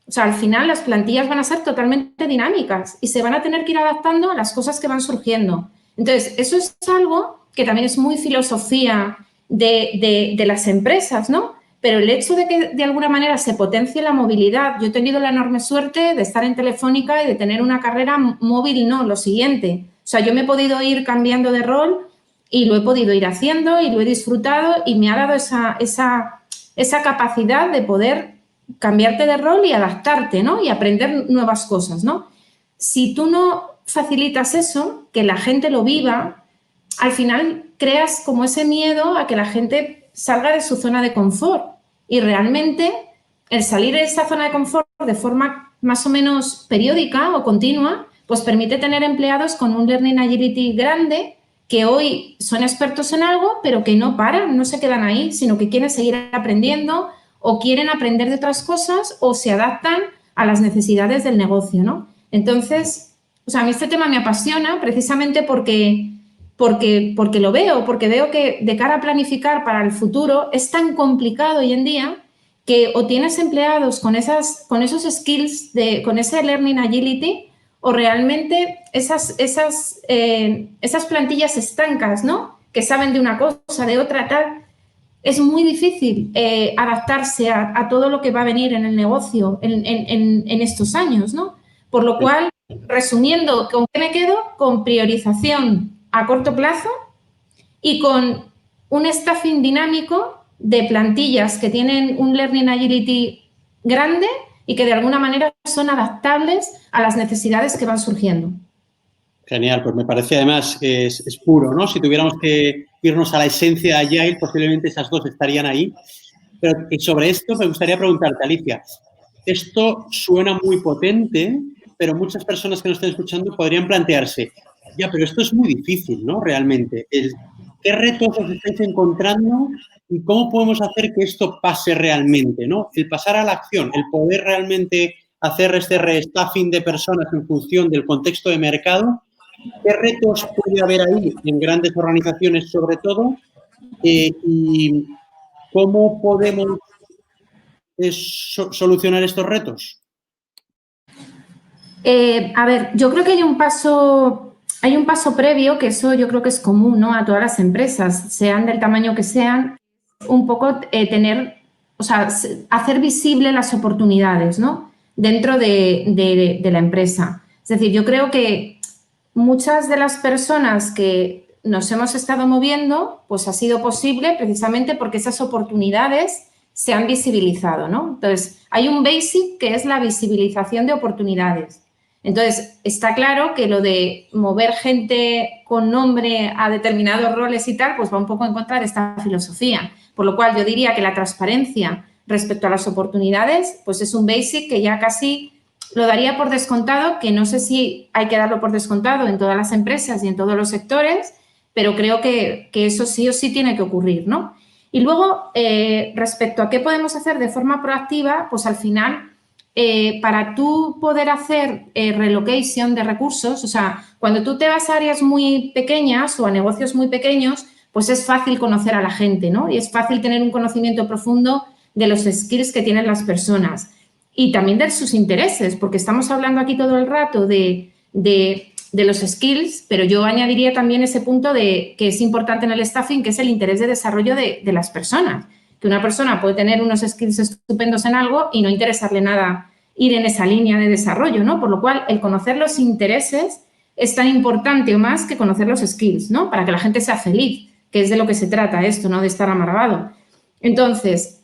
o sea, al final las plantillas van a ser totalmente dinámicas y se van a tener que ir adaptando a las cosas que van surgiendo. Entonces, eso es algo que también es muy filosofía de las empresas, ¿no? Pero el hecho de que de alguna manera se potencie la movilidad, yo he tenido la enorme suerte de estar en Telefónica y de tener una carrera móvil, no, lo siguiente. O sea, yo me he podido ir cambiando de rol y lo he podido ir haciendo y lo he disfrutado y me ha dado esa capacidad de poder cambiarte de rol y adaptarte, ¿no? Y aprender nuevas cosas, ¿no? Si tú no facilitas eso, que la gente lo viva, al final creas como ese miedo a que la gente salga de su zona de confort. Y realmente el salir de esa zona de confort de forma más o menos periódica o continua, pues permite tener empleados con un learning agility grande que hoy son expertos en algo, pero que no paran, no se quedan ahí, sino que quieren seguir aprendiendo o quieren aprender de otras cosas o se adaptan a las necesidades del negocio, ¿no? Entonces, o sea, a mí este tema me apasiona precisamente porque lo veo, porque veo que de cara a planificar para el futuro es tan complicado hoy en día que o tienes empleados con esos skills, con ese learning agility, o realmente esas plantillas estancas, ¿no? Que saben de una cosa, de otra, tal. Es muy difícil adaptarse a todo lo que va a venir en el negocio en estos años, ¿no? Por lo cual, resumiendo, ¿con qué me quedo? Con priorización a corto plazo y con un staffing dinámico de plantillas que tienen un Learning Agility grande y que de alguna manera son adaptables a las necesidades que van surgiendo. Genial, pues me parece además que es puro, ¿no? Si tuviéramos que irnos a la esencia de Agile, posiblemente esas dos estarían ahí. Pero sobre esto me gustaría preguntarte, Alicia, esto suena muy potente, pero muchas personas que nos estén escuchando podrían plantearse, ya, pero esto es muy difícil, ¿no? Realmente. ¿Qué retos os estáis encontrando y cómo podemos hacer que esto pase realmente, ¿no? El pasar a la acción, el poder realmente hacer este restaffing de personas en función del contexto de mercado. ¿Qué retos puede haber ahí en grandes organizaciones sobre todo? Y ¿cómo podemos solucionar estos retos? A ver, yo creo que hay un paso previo, que eso yo creo que es común, ¿no? A todas las empresas, sean del tamaño que sean, un poco hacer visible las oportunidades, ¿no? Dentro de la empresa. Es decir, yo creo que muchas de las personas que nos hemos estado moviendo, pues ha sido posible precisamente porque esas oportunidades se han visibilizado, ¿no? Entonces, hay un basic que es la visibilización de oportunidades. Entonces, está claro que lo de mover gente con nombre a determinados roles y tal, pues va un poco en contra de esta filosofía. Por lo cual, yo diría que la transparencia respecto a las oportunidades, pues es un basic que ya casi lo daría por descontado, que no sé si hay que darlo por descontado en todas las empresas y en todos los sectores, pero creo que eso sí o sí tiene que ocurrir, ¿no? Y luego, respecto a qué podemos hacer de forma proactiva, pues al final, para tú poder hacer relocation de recursos, o sea, cuando tú te vas a áreas muy pequeñas o a negocios muy pequeños, pues es fácil conocer a la gente, ¿no? Y es fácil tener un conocimiento profundo de los skills que tienen las personas y también de sus intereses, porque estamos hablando aquí todo el rato de los skills, pero yo añadiría también ese punto de que es importante en el staffing, que es el interés de desarrollo de las personas. Que una persona puede tener unos skills estupendos en algo y no interesarle nada ir en esa línea de desarrollo, ¿no? Por lo cual, el conocer los intereses es tan importante o más que conocer los skills, ¿no? Para que la gente sea feliz, que es de lo que se trata esto, no de estar amargado. Entonces,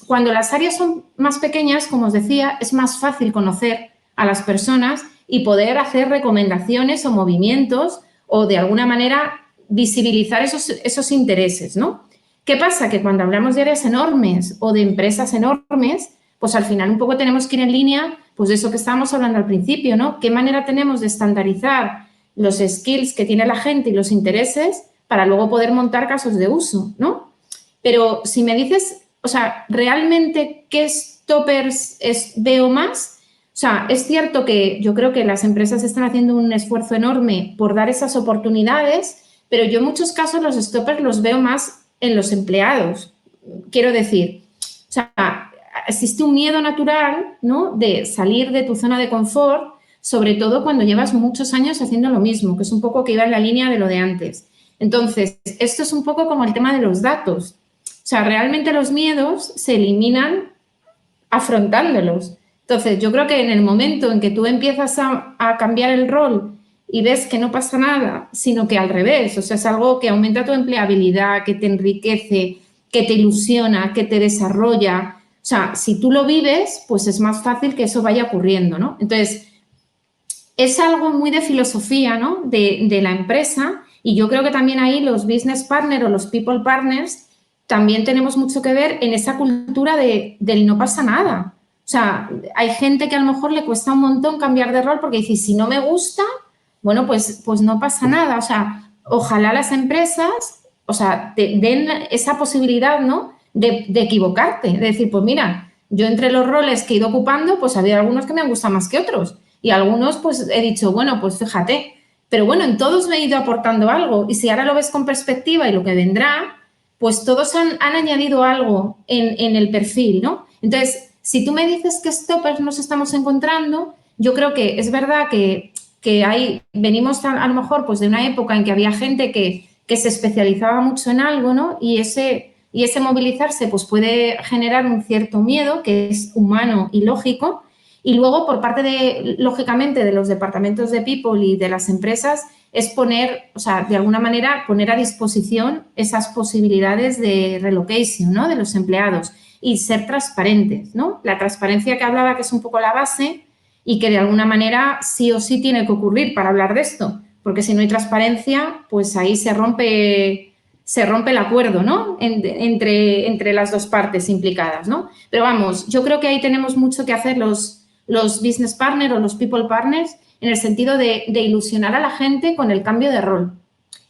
cuando las áreas son más pequeñas, como os decía, es más fácil conocer a las personas y poder hacer recomendaciones o movimientos o, de alguna manera, visibilizar esos intereses, ¿no? ¿Qué pasa? Que cuando hablamos de áreas enormes o de empresas enormes, pues al final un poco tenemos que ir en línea, pues de eso que estábamos hablando al principio, ¿no? ¿Qué manera tenemos de estandarizar los skills que tiene la gente y los intereses para luego poder montar casos de uso, ¿no? Pero si me dices, o sea, ¿realmente qué stoppers veo más? O sea, es cierto que yo creo que las empresas están haciendo un esfuerzo enorme por dar esas oportunidades, pero yo en muchos casos los stoppers los veo más en los empleados. Quiero decir, o sea, existe un miedo natural, ¿no?, de salir de tu zona de confort, sobre todo cuando llevas muchos años haciendo lo mismo, que es un poco que iba en la línea de lo de antes. Entonces, esto es un poco como el tema de los datos. O sea, realmente los miedos se eliminan afrontándolos. Entonces, yo creo que en el momento en que tú empiezas a cambiar el rol y ves que no pasa nada, sino que al revés, o sea, es algo que aumenta tu empleabilidad, que te enriquece, que te ilusiona, que te desarrolla. O sea, si tú lo vives, pues es más fácil que eso vaya ocurriendo, ¿no? Entonces, es algo muy de filosofía, ¿no?, de la empresa, y yo creo que también ahí los business partners o los people partners también tenemos mucho que ver en esa cultura del no pasa nada. O sea, hay gente que a lo mejor le cuesta un montón cambiar de rol porque dice, si no me gusta, bueno, pues no pasa nada. O sea, ojalá las empresas, o sea, te den esa posibilidad, ¿no?, de equivocarte, de decir, pues mira, yo entre los roles que he ido ocupando, pues había algunos que me han gustado más que otros y algunos pues he dicho, bueno, pues fíjate, pero bueno, en todos me he ido aportando algo y si ahora lo ves con perspectiva y lo que vendrá, pues todos han añadido algo en el perfil, ¿no? Entonces, si tú me dices que stoppers nos estamos encontrando, yo creo que es verdad que venimos a lo mejor pues de una época en que había gente que se especializaba mucho en algo, ¿no? Y ese movilizarse pues puede generar un cierto miedo que es humano y lógico. Y luego, por parte lógicamente, de los departamentos de People y de las empresas, es poner, o sea, de alguna manera, poner a disposición esas posibilidades de relocation, ¿no?, de los empleados y ser transparentes, ¿no? La transparencia que hablaba, que es un poco la base y que de alguna manera sí o sí tiene que ocurrir para hablar de esto, porque si no hay transparencia, pues ahí se rompe el acuerdo, ¿no?, entre las dos partes implicadas, ¿no? Pero vamos, yo creo que ahí tenemos mucho que hacer los business partners o los people partners en el sentido de ilusionar a la gente con el cambio de rol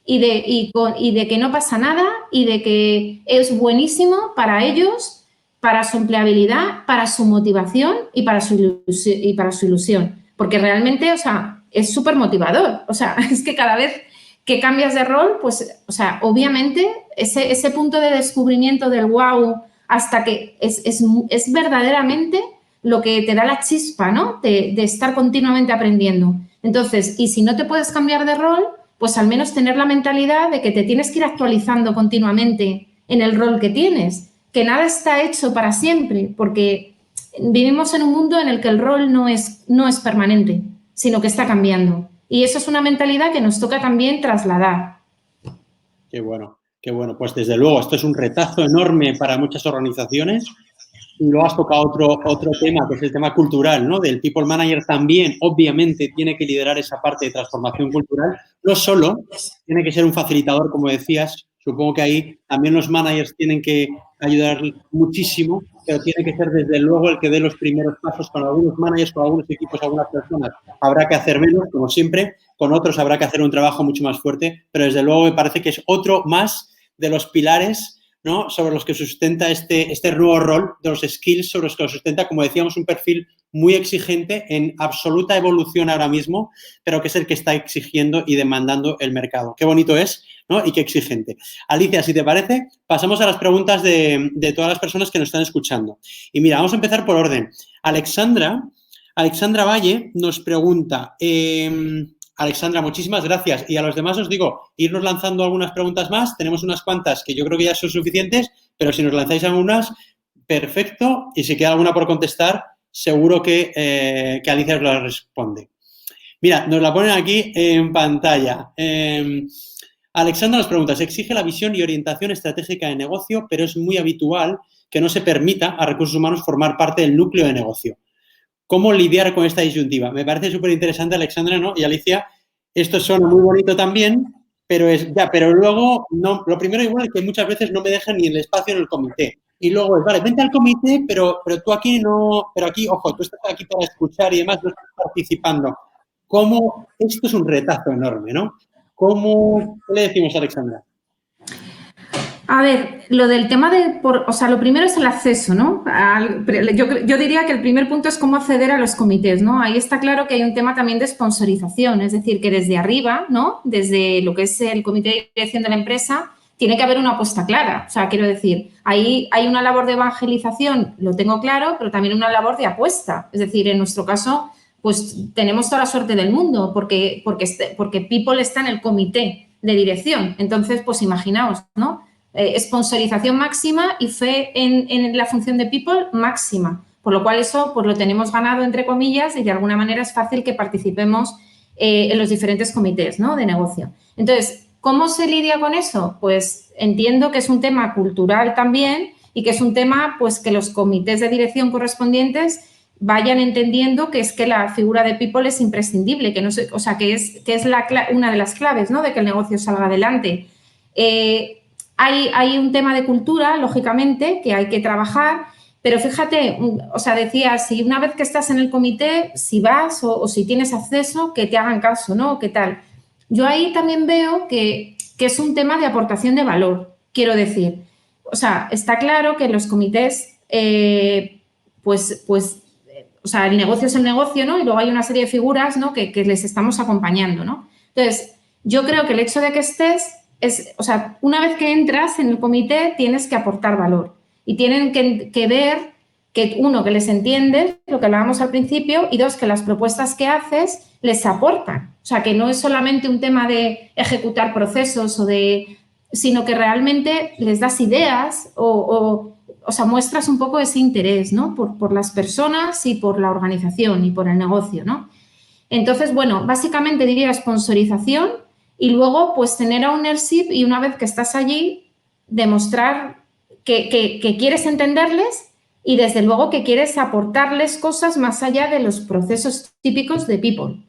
y de que no pasa nada y de que es buenísimo para ellos, para su empleabilidad, para su motivación y para su ilusión. Porque realmente, o sea, es súper motivador. O sea, es que cada vez que cambias de rol, pues, o sea, obviamente ese punto de descubrimiento del wow hasta que es verdaderamente lo que te da la chispa, ¿no?, de estar continuamente aprendiendo. Entonces, y si no te puedes cambiar de rol, pues al menos tener la mentalidad de que te tienes que ir actualizando continuamente en el rol que tienes, que nada está hecho para siempre, porque vivimos en un mundo en el que el rol no es permanente, sino que está cambiando. Y eso es una mentalidad que nos toca también trasladar. Qué bueno, qué bueno. Pues desde luego, esto es un retazo enorme para muchas organizaciones. Y luego has tocado otro tema, que es el tema cultural, ¿no? Del People Manager también, obviamente, tiene que liderar esa parte de transformación cultural. No solo tiene que ser un facilitador, como decías, Supongo que ahí también los managers tienen que ayudar muchísimo, pero tiene que ser desde luego el que dé los primeros pasos. Con algunos managers, con algunos equipos, algunas personas habrá que hacer menos, como siempre, con otros habrá que hacer un trabajo mucho más fuerte, pero desde luego me parece que es otro más de los pilares, ¿no?, sobre los que sustenta este nuevo rol, de los skills sobre los que lo sustenta, como decíamos, un perfil muy exigente, en absoluta evolución ahora mismo, pero que es el que está exigiendo y demandando el mercado. Qué bonito es, ¿no?, y qué exigente. Alicia, si te parece, pasamos a las preguntas de todas las personas que nos están escuchando. Y mira, vamos a empezar por orden. Alexandra Valle nos pregunta... Alexandra, muchísimas gracias. Y a los demás os digo, irnos lanzando algunas preguntas más. Tenemos unas cuantas que yo creo que ya son suficientes, pero si nos lanzáis algunas, perfecto. Y si queda alguna por contestar, seguro que Alicia os la responde. Mira, nos la ponen aquí en pantalla. Alexandra nos pregunta, se exige la visión y orientación estratégica de negocio, pero es muy habitual que no se permita a recursos humanos formar parte del núcleo de negocio. ¿Cómo lidiar con esta disyuntiva? Me parece súper interesante, Alexandra, ¿no? Y Alicia, esto suena muy bonito también, pero luego, no, lo primero igual es que muchas veces no me dejan ni el espacio en el comité. Y luego es, vale, vente al comité, pero tú aquí no, pero aquí, ojo, tú estás aquí para escuchar y demás, no estás participando. ¿Cómo? Esto es un retazo enorme, ¿no? ¿Qué le decimos a Alexandra? A ver, lo del tema lo primero es el acceso, ¿no? Yo diría que el primer punto es cómo acceder a los comités, ¿no? Ahí está claro que hay un tema también de sponsorización, es decir, que desde arriba, ¿no?, desde lo que es el comité de dirección de la empresa, tiene que haber una apuesta clara. O sea, quiero decir, ahí hay una labor de evangelización, lo tengo claro, pero también una labor de apuesta. Es decir, en nuestro caso, pues tenemos toda la suerte del mundo porque People está en el comité de dirección. Entonces, pues imaginaos, ¿no? Sponsorización máxima y fe en la función de People máxima, por lo cual eso pues lo tenemos ganado, entre comillas, y de alguna manera es fácil que participemos en los diferentes comités, ¿no?, de negocio. Entonces, ¿cómo se lidia con eso? Pues entiendo que es un tema cultural también y que es un tema pues que los comités de dirección correspondientes vayan entendiendo que es que la figura de People es imprescindible, que es una de las claves, ¿no?, de que el negocio salga adelante. Hay un tema de cultura, lógicamente, que hay que trabajar, pero fíjate, o sea, decía, si una vez que estás en el comité, si vas o si tienes acceso, que te hagan caso, ¿no? ¿Qué tal? Yo ahí también veo que es un tema de aportación de valor, quiero decir. O sea, está claro que en los comités, el negocio es el negocio, ¿no? Y luego hay una serie de figuras, ¿no?, que les estamos acompañando, ¿no? Entonces, yo creo que el hecho de que estés una vez que entras en el comité tienes que aportar valor y tienen que ver que, uno, que les entiendes, lo que hablábamos al principio, y dos, que las propuestas que haces les aportan. O sea, que no es solamente un tema de ejecutar procesos sino que realmente les das ideas o muestras un poco ese interés, ¿no?, por las personas y por la organización y por el negocio, ¿no? Entonces, bueno, básicamente diría sponsorización. Y luego, pues, tener ownership y una vez que estás allí, demostrar que quieres entenderles y, desde luego, que quieres aportarles cosas más allá de los procesos típicos de People.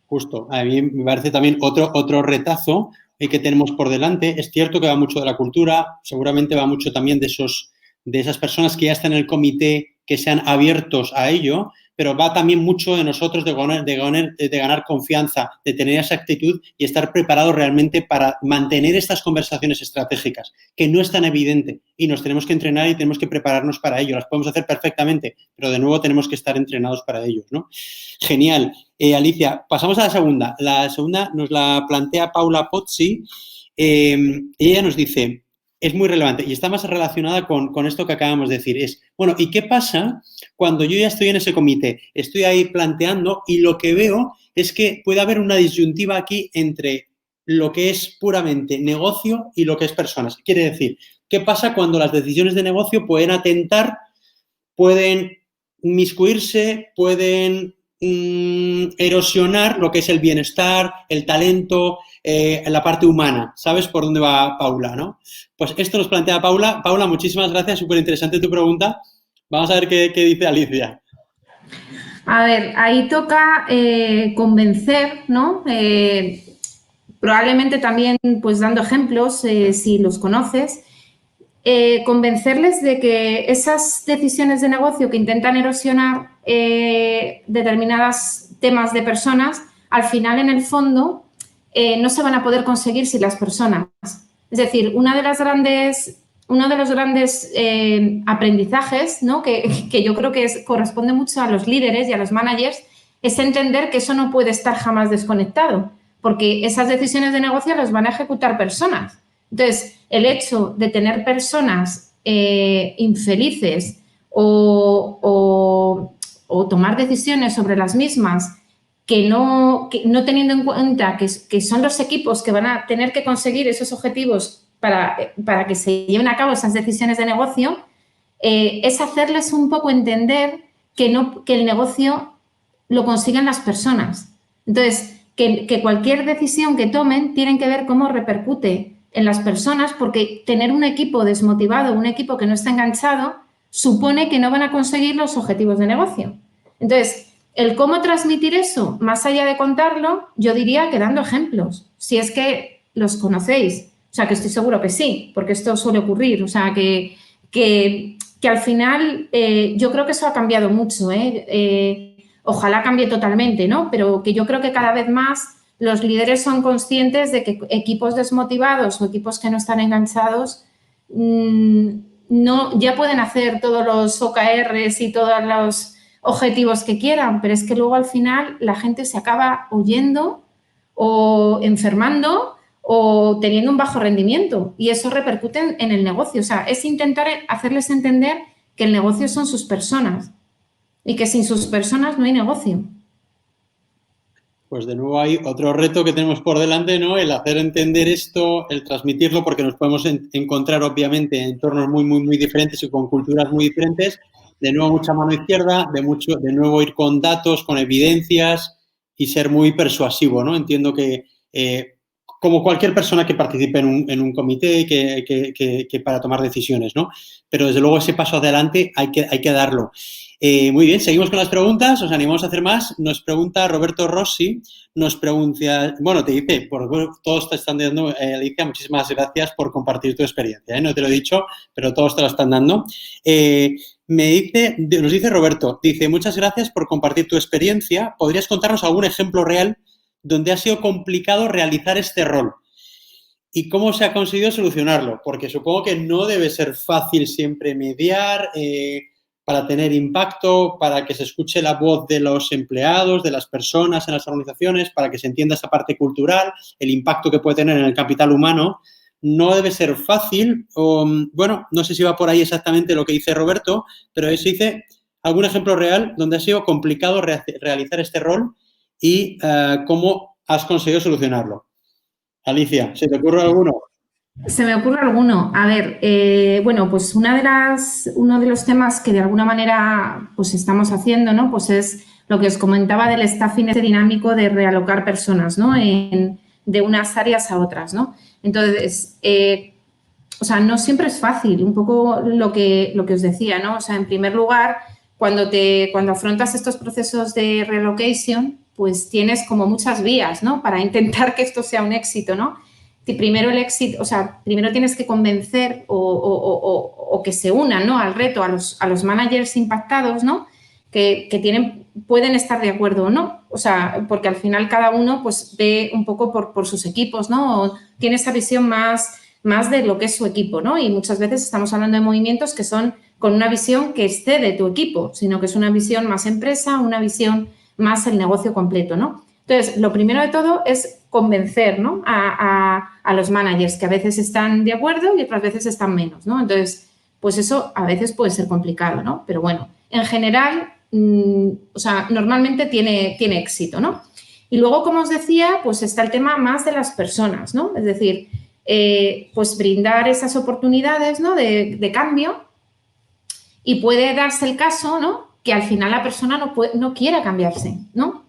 Justo. A mí me parece también otro retazo que tenemos por delante. Es cierto que va mucho de la cultura, seguramente va mucho también de esas personas que ya están en el comité, que sean abiertos a ello, pero va también mucho de nosotros de ganar confianza, de tener esa actitud y estar preparados realmente para mantener estas conversaciones estratégicas, que no es tan evidente y nos tenemos que entrenar y tenemos que prepararnos para ello. Las podemos hacer perfectamente, pero de nuevo tenemos que estar entrenados para ellos, ¿no? Genial. Alicia, pasamos a la segunda. La segunda nos la plantea Paula Pozzi. Ella nos dice, es muy relevante y está más relacionada con esto que acabamos de decir. Bueno, ¿y qué pasa cuando yo ya estoy en ese comité? Estoy ahí planteando y lo que veo es que puede haber una disyuntiva aquí entre lo que es puramente negocio y lo que es personas. Quiere decir, ¿qué pasa cuando las decisiones de negocio pueden atentar, pueden inmiscuirse, pueden erosionar lo que es el bienestar, el talento, la parte humana? ¿Sabes por dónde va Paula, no? Pues esto nos plantea Paula. Paula, muchísimas gracias, súper interesante tu pregunta. Vamos a ver qué dice Alicia. A ver, ahí toca convencer, ¿no? probablemente también pues dando ejemplos, si los conoces, convencerles de que esas decisiones de negocio que intentan erosionar determinados temas de personas, al final, en el fondo, no se van a poder conseguir sin las personas. Es decir, uno de los grandes aprendizajes, ¿no? que yo creo que corresponde mucho a los líderes y a los managers, es entender que eso no puede estar jamás desconectado, porque esas decisiones de negocio las van a ejecutar personas. Entonces, el hecho de tener personas infelices o tomar decisiones sobre las mismas que no teniendo en cuenta que son los equipos que van a tener que conseguir esos objetivos para que se lleven a cabo esas decisiones de negocio, es hacerles un poco entender que el negocio lo consiguen las personas. Entonces, que cualquier decisión que tomen tienen que ver cómo repercute en las personas, porque tener un equipo desmotivado, un equipo que no está enganchado, supone que no van a conseguir los objetivos de negocio. Entonces, el cómo transmitir eso, más allá de contarlo, yo diría que dando ejemplos, si es que los conocéis. O sea, que estoy seguro que sí, porque esto suele ocurrir. O sea, que al final yo creo que eso ha cambiado mucho. Ojalá cambie totalmente, ¿no? Pero que yo creo que cada vez más los líderes son conscientes de que equipos desmotivados o equipos que no están enganchados ya pueden hacer todos los OKRs y todos los objetivos que quieran, pero es que luego al final la gente se acaba huyendo o enfermando o teniendo un bajo rendimiento y eso repercute en el negocio. O sea, es intentar hacerles entender que el negocio son sus personas y que sin sus personas no hay negocio. Pues de nuevo hay otro reto que tenemos por delante, ¿no? El hacer entender esto, el transmitirlo, porque nos podemos encontrar obviamente en entornos muy, muy, muy diferentes y con culturas muy diferentes. De nuevo, mucha mano izquierda, de nuevo ir con datos, con evidencias y ser muy persuasivo, ¿no? Entiendo que como cualquier persona que participe en un comité que para tomar decisiones, ¿no? Pero desde luego ese paso adelante hay que darlo. Muy bien, seguimos con las preguntas, os animamos a hacer más. Nos pregunta Roberto Rossi, nos pregunta, bueno, te dice, todos te están dando, Alicia, muchísimas gracias por compartir tu experiencia, no te lo he dicho, pero todos te lo están dando. Nos dice Roberto, dice, muchas gracias por compartir tu experiencia. ¿Podrías contarnos algún ejemplo real donde ha sido complicado realizar este rol? ¿Y cómo se ha conseguido solucionarlo? Porque supongo que no debe ser fácil siempre mediar para tener impacto, para que se escuche la voz de los empleados, de las personas en las organizaciones, para que se entienda esa parte cultural, el impacto que puede tener en el capital humano. No debe ser fácil. Bueno, no sé si va por ahí exactamente lo que dice Roberto, pero eso dice algún ejemplo real donde ha sido complicado realizar este rol y cómo has conseguido solucionarlo. Alicia, ¿se te ocurre alguno? Se me ocurre alguno. A ver, bueno, pues uno de los temas que de alguna manera pues estamos haciendo, ¿no? Pues es lo que os comentaba del staffing ese dinámico de realocar personas, ¿no? De unas áreas a otras, ¿no? Entonces, o sea, no siempre es fácil, un poco lo que os decía, ¿no? O sea, en primer lugar, cuando afrontas estos procesos de relocation, pues tienes como muchas vías, ¿no? Para intentar que esto sea un éxito, ¿no? Primero el éxito, o sea, primero tienes que convencer o que se unan, ¿no? Al reto a los managers impactados, ¿no? Que pueden estar de acuerdo o no, o sea, porque al final cada uno pues ve un poco por sus equipos, ¿no? O tiene esa visión más de lo que es su equipo, ¿no? Y muchas veces estamos hablando de movimientos que son con una visión que excede tu equipo, sino que es una visión más empresa, una visión más el negocio completo, ¿no? Entonces, lo primero de todo es convencer, ¿no? a los managers, que a veces están de acuerdo y otras veces están menos, ¿no? Entonces, pues eso a veces puede ser complicado, ¿no? Pero bueno, en general, o sea, normalmente tiene éxito, ¿no? Y luego, como os decía, pues está el tema más de las personas, ¿no? Es decir, pues brindar esas oportunidades, ¿no? de cambio, y puede darse el caso, ¿no? Que al final la persona no quiera cambiarse, ¿no?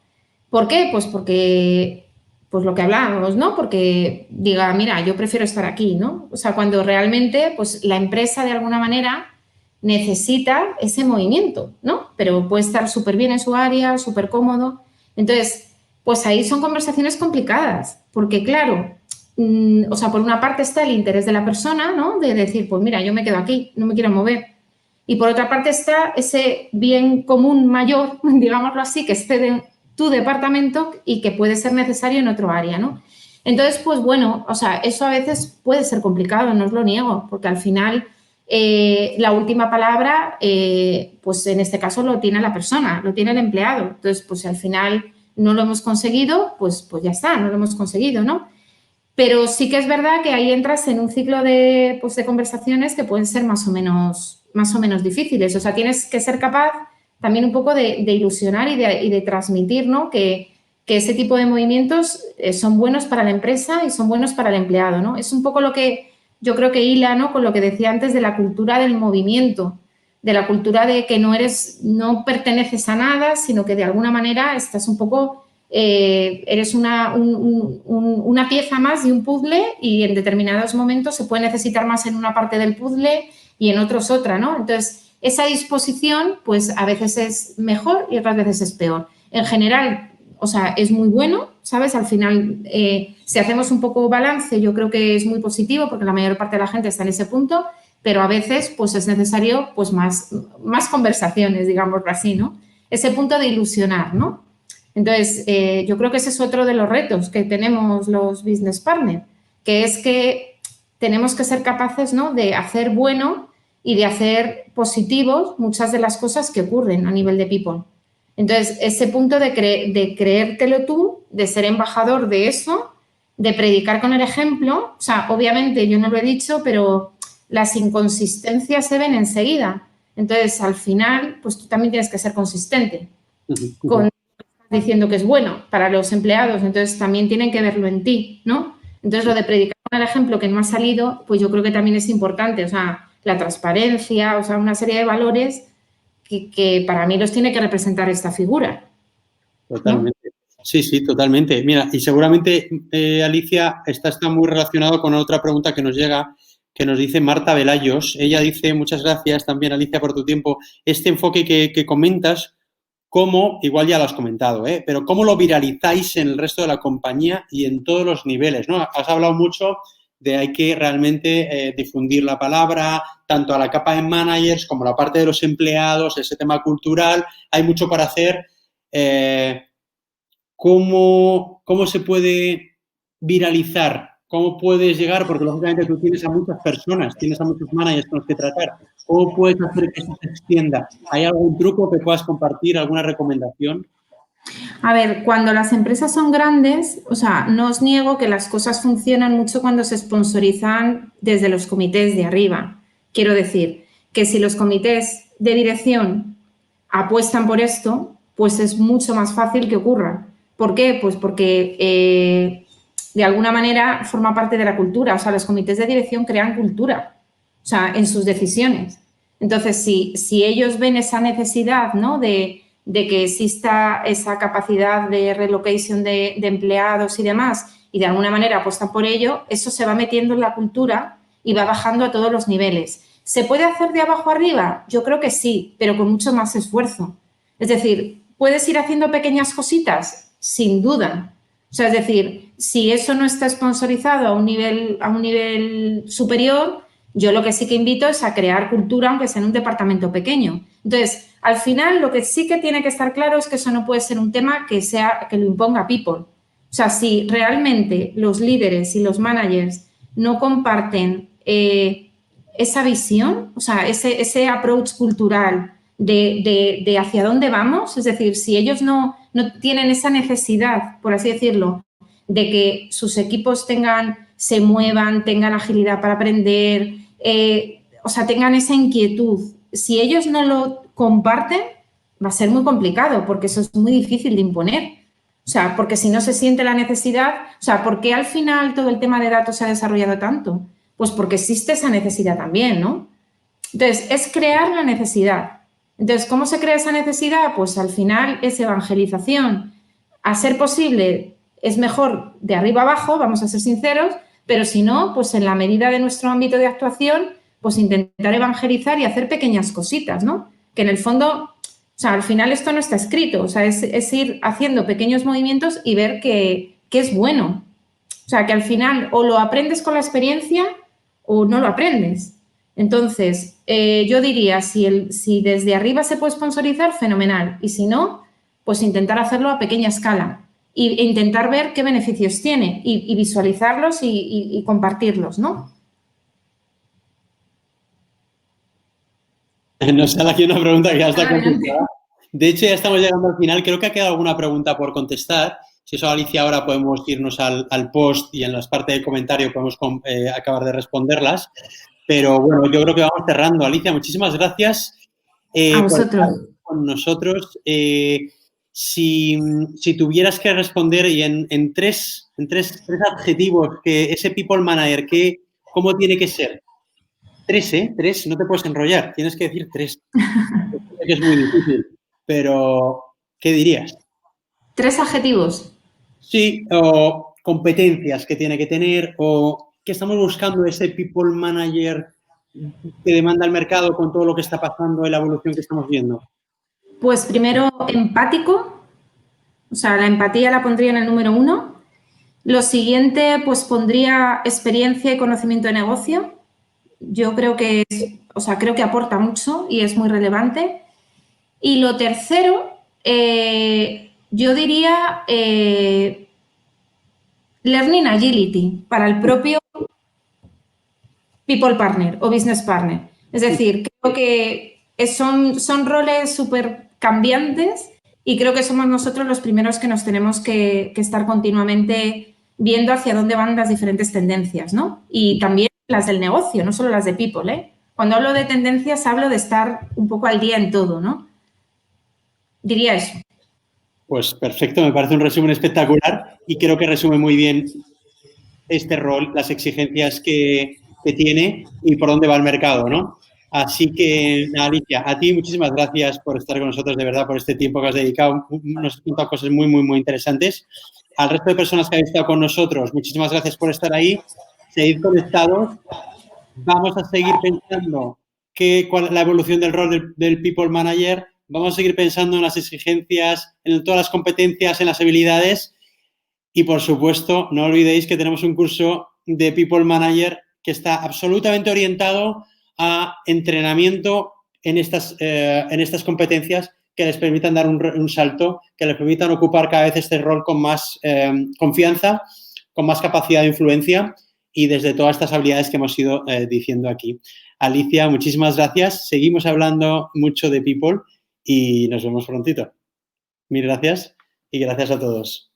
¿Por qué? Pues porque, pues lo que hablábamos, ¿no? Porque diga, mira, yo prefiero estar aquí, ¿no? O sea, cuando realmente, pues la empresa de alguna manera necesita ese movimiento, ¿no? Pero puede estar súper bien en su área, súper cómodo. Entonces, pues ahí son conversaciones complicadas, porque claro, o sea, por una parte está el interés de la persona, ¿no? De decir, pues mira, yo me quedo aquí, no me quiero mover. Y por otra parte está ese bien común mayor, digámoslo así, que esté en tu departamento y que puede ser necesario en otro área, ¿no? Entonces, pues bueno, o sea, eso a veces puede ser complicado, no os lo niego, porque al final la última palabra, pues en este caso lo tiene la persona, lo tiene el empleado. Entonces, pues si al final no lo hemos conseguido, pues ya está, no lo hemos conseguido, ¿no? Pero sí que es verdad que ahí entras en un ciclo de conversaciones que pueden ser más o menos difíciles. O sea, tienes que ser capaz también un poco de ilusionar y de transmitir, ¿no? Que ese tipo de movimientos son buenos para la empresa y son buenos para el empleado, ¿no? Es un poco lo que yo creo que hila, ¿no? Con lo que decía antes de la cultura del movimiento, de la cultura de que no perteneces a nada, sino que de alguna manera estás un poco... eres una pieza más de un puzzle y en determinados momentos se puede necesitar más en una parte del puzzle y en otros otra, ¿no? Entonces, esa disposición, pues a veces es mejor y otras veces es peor. En general, o sea, es muy bueno, ¿sabes? Al final, si hacemos un poco balance, yo creo que es muy positivo porque la mayor parte de la gente está en ese punto, pero a veces, pues es necesario, pues más conversaciones, digámoslo así, ¿no? Ese punto de ilusionar, ¿no? Entonces, yo creo que ese es otro de los retos que tenemos los business partners, que es que tenemos que ser capaces, ¿no? De hacer bueno y de hacer positivos muchas de las cosas que ocurren a nivel de people. Entonces, ese punto de creértelo tú, de ser embajador de eso, de predicar con el ejemplo, o sea, obviamente yo no lo he dicho, pero las inconsistencias se ven enseguida. Entonces, al final, pues tú también tienes que ser consistente con diciendo que es bueno para los empleados, entonces también tienen que verlo en ti, ¿no? Entonces, lo de predicar con el ejemplo que no ha salido, pues yo creo que también es importante, o sea, la transparencia, o sea, una serie de valores que para mí los tiene que representar esta figura. Totalmente. ¿No? Sí, sí, totalmente. Mira, y seguramente, Alicia, está muy relacionado con otra pregunta que nos llega, que nos dice Marta Velayos. Ella dice, muchas gracias también, Alicia, por tu tiempo. Este enfoque que comentas, ¿cómo, igual ya lo has comentado, pero cómo lo viralizáis en el resto de la compañía y en todos los niveles, ¿no? Has hablado mucho de hay que realmente difundir la palabra, tanto a la capa de managers como a la parte de los empleados, ese tema cultural. Hay mucho para hacer. ¿Cómo se puede viralizar? ¿Cómo puedes llegar? Porque, lógicamente, tú tienes a muchas personas, tienes a muchos managers con los que tratar. ¿Cómo puedes hacer que eso se extienda? ¿Hay algún truco que puedas compartir, alguna recomendación? A ver, cuando las empresas son grandes, o sea, no os niego que las cosas funcionan mucho cuando se sponsorizan desde los comités de arriba. Quiero decir que si los comités de dirección apuestan por esto, pues es mucho más fácil que ocurra. ¿Por qué? Pues porque de alguna manera forma parte de la cultura. O sea, los comités de dirección crean cultura, o sea, en sus decisiones. Entonces, si ellos ven esa necesidad, ¿no?, de que exista esa capacidad de relocation de empleados y demás, y de alguna manera apuestan por ello, eso se va metiendo en la cultura y va bajando a todos los niveles. ¿Se puede hacer de abajo arriba? Yo creo que sí, pero con mucho más esfuerzo. Es decir, ¿puedes ir haciendo pequeñas cositas? Sin duda. O sea, es decir, si eso no está sponsorizado a un nivel superior, yo lo que sí que invito es a crear cultura, aunque sea en un departamento pequeño. Entonces, al final, lo que sí que tiene que estar claro es que eso no puede ser un tema que lo imponga people. O sea, si realmente los líderes y los managers no comparten esa visión, o sea, ese approach cultural de hacia dónde vamos, es decir, si ellos no tienen esa necesidad, por así decirlo, de que sus equipos se muevan, tengan agilidad para aprender, o sea, tengan esa inquietud. Si ellos no lo comparten, va a ser muy complicado porque eso es muy difícil de imponer. O sea, porque si no se siente la necesidad, o sea, ¿por qué al final todo el tema de datos se ha desarrollado tanto? Pues porque existe esa necesidad también, ¿no? Entonces, es crear la necesidad. Entonces, ¿cómo se crea esa necesidad? Pues al final es evangelización. A ser posible, es mejor de arriba abajo, vamos a ser sinceros, pero si no, pues en la medida de nuestro ámbito de actuación, pues intentar evangelizar y hacer pequeñas cositas, ¿no? Que en el fondo O sea, al final esto no está escrito, o sea, es ir haciendo pequeños movimientos y ver que es bueno. O sea, que al final o lo aprendes con la experiencia o no lo aprendes. Entonces, yo diría, si desde arriba se puede sponsorizar, fenomenal. Y si no, pues intentar hacerlo a pequeña escala e intentar ver qué beneficios tiene y visualizarlos y compartirlos, ¿no? Nos sale aquí una pregunta que ya está contestada. De hecho, ya estamos llegando al final. Creo que ha quedado alguna pregunta por contestar. Si eso, Alicia, ahora podemos irnos al post y en las partes de comentario podemos acabar de responderlas. Pero bueno, yo creo que vamos cerrando. Alicia, muchísimas gracias A por estar vosotros. con nosotros. Si tuvieras que responder y en tres adjetivos que ese People Manager, ¿cómo tiene que ser? Tres, ¿eh? Tres, no te puedes enrollar. Tienes que decir tres. Sé que es muy difícil, pero ¿qué dirías? 3 adjetivos. Sí, o competencias que tiene que tener, o que estamos buscando ese people manager que demanda el mercado con todo lo que está pasando y la evolución que estamos viendo. Pues primero, empático. O sea, la empatía la pondría en el número 1. Lo siguiente, pues pondría experiencia y conocimiento de negocio. Yo creo que creo que aporta mucho y es muy relevante. Y lo tercero, yo diría Learning Agility para el propio People Partner o Business Partner. Es decir, creo que son roles súper cambiantes y creo que somos nosotros los primeros que nos tenemos que estar continuamente viendo hacia dónde van las diferentes tendencias, ¿no? Y también las del negocio, no solo las de People, ¿eh? Cuando hablo de tendencias hablo de estar un poco al día en todo, ¿no? Diría eso. Pues perfecto, me parece un resumen espectacular y creo que resume muy bien este rol, las exigencias que tiene y por dónde va el mercado, ¿no? Así que, Alicia, a ti muchísimas gracias por estar con nosotros, de verdad, por este tiempo que has dedicado. Nos has contado cosas muy, muy, muy interesantes. Al resto de personas que habéis estado con nosotros, muchísimas gracias por estar ahí. Seguid conectados. Vamos a seguir pensando cuál es la evolución del rol del People Manager. Vamos a seguir pensando en las exigencias, en todas las competencias, en las habilidades. Y, por supuesto, no olvidéis que tenemos un curso de People Manager que está absolutamente orientado a entrenamiento en estas competencias que les permitan dar un salto, que les permitan ocupar cada vez este rol con más confianza, con más capacidad de influencia y desde todas estas habilidades que hemos ido diciendo aquí. Alicia, muchísimas gracias. Seguimos hablando mucho de People y nos vemos prontito. Mil gracias y gracias a todos.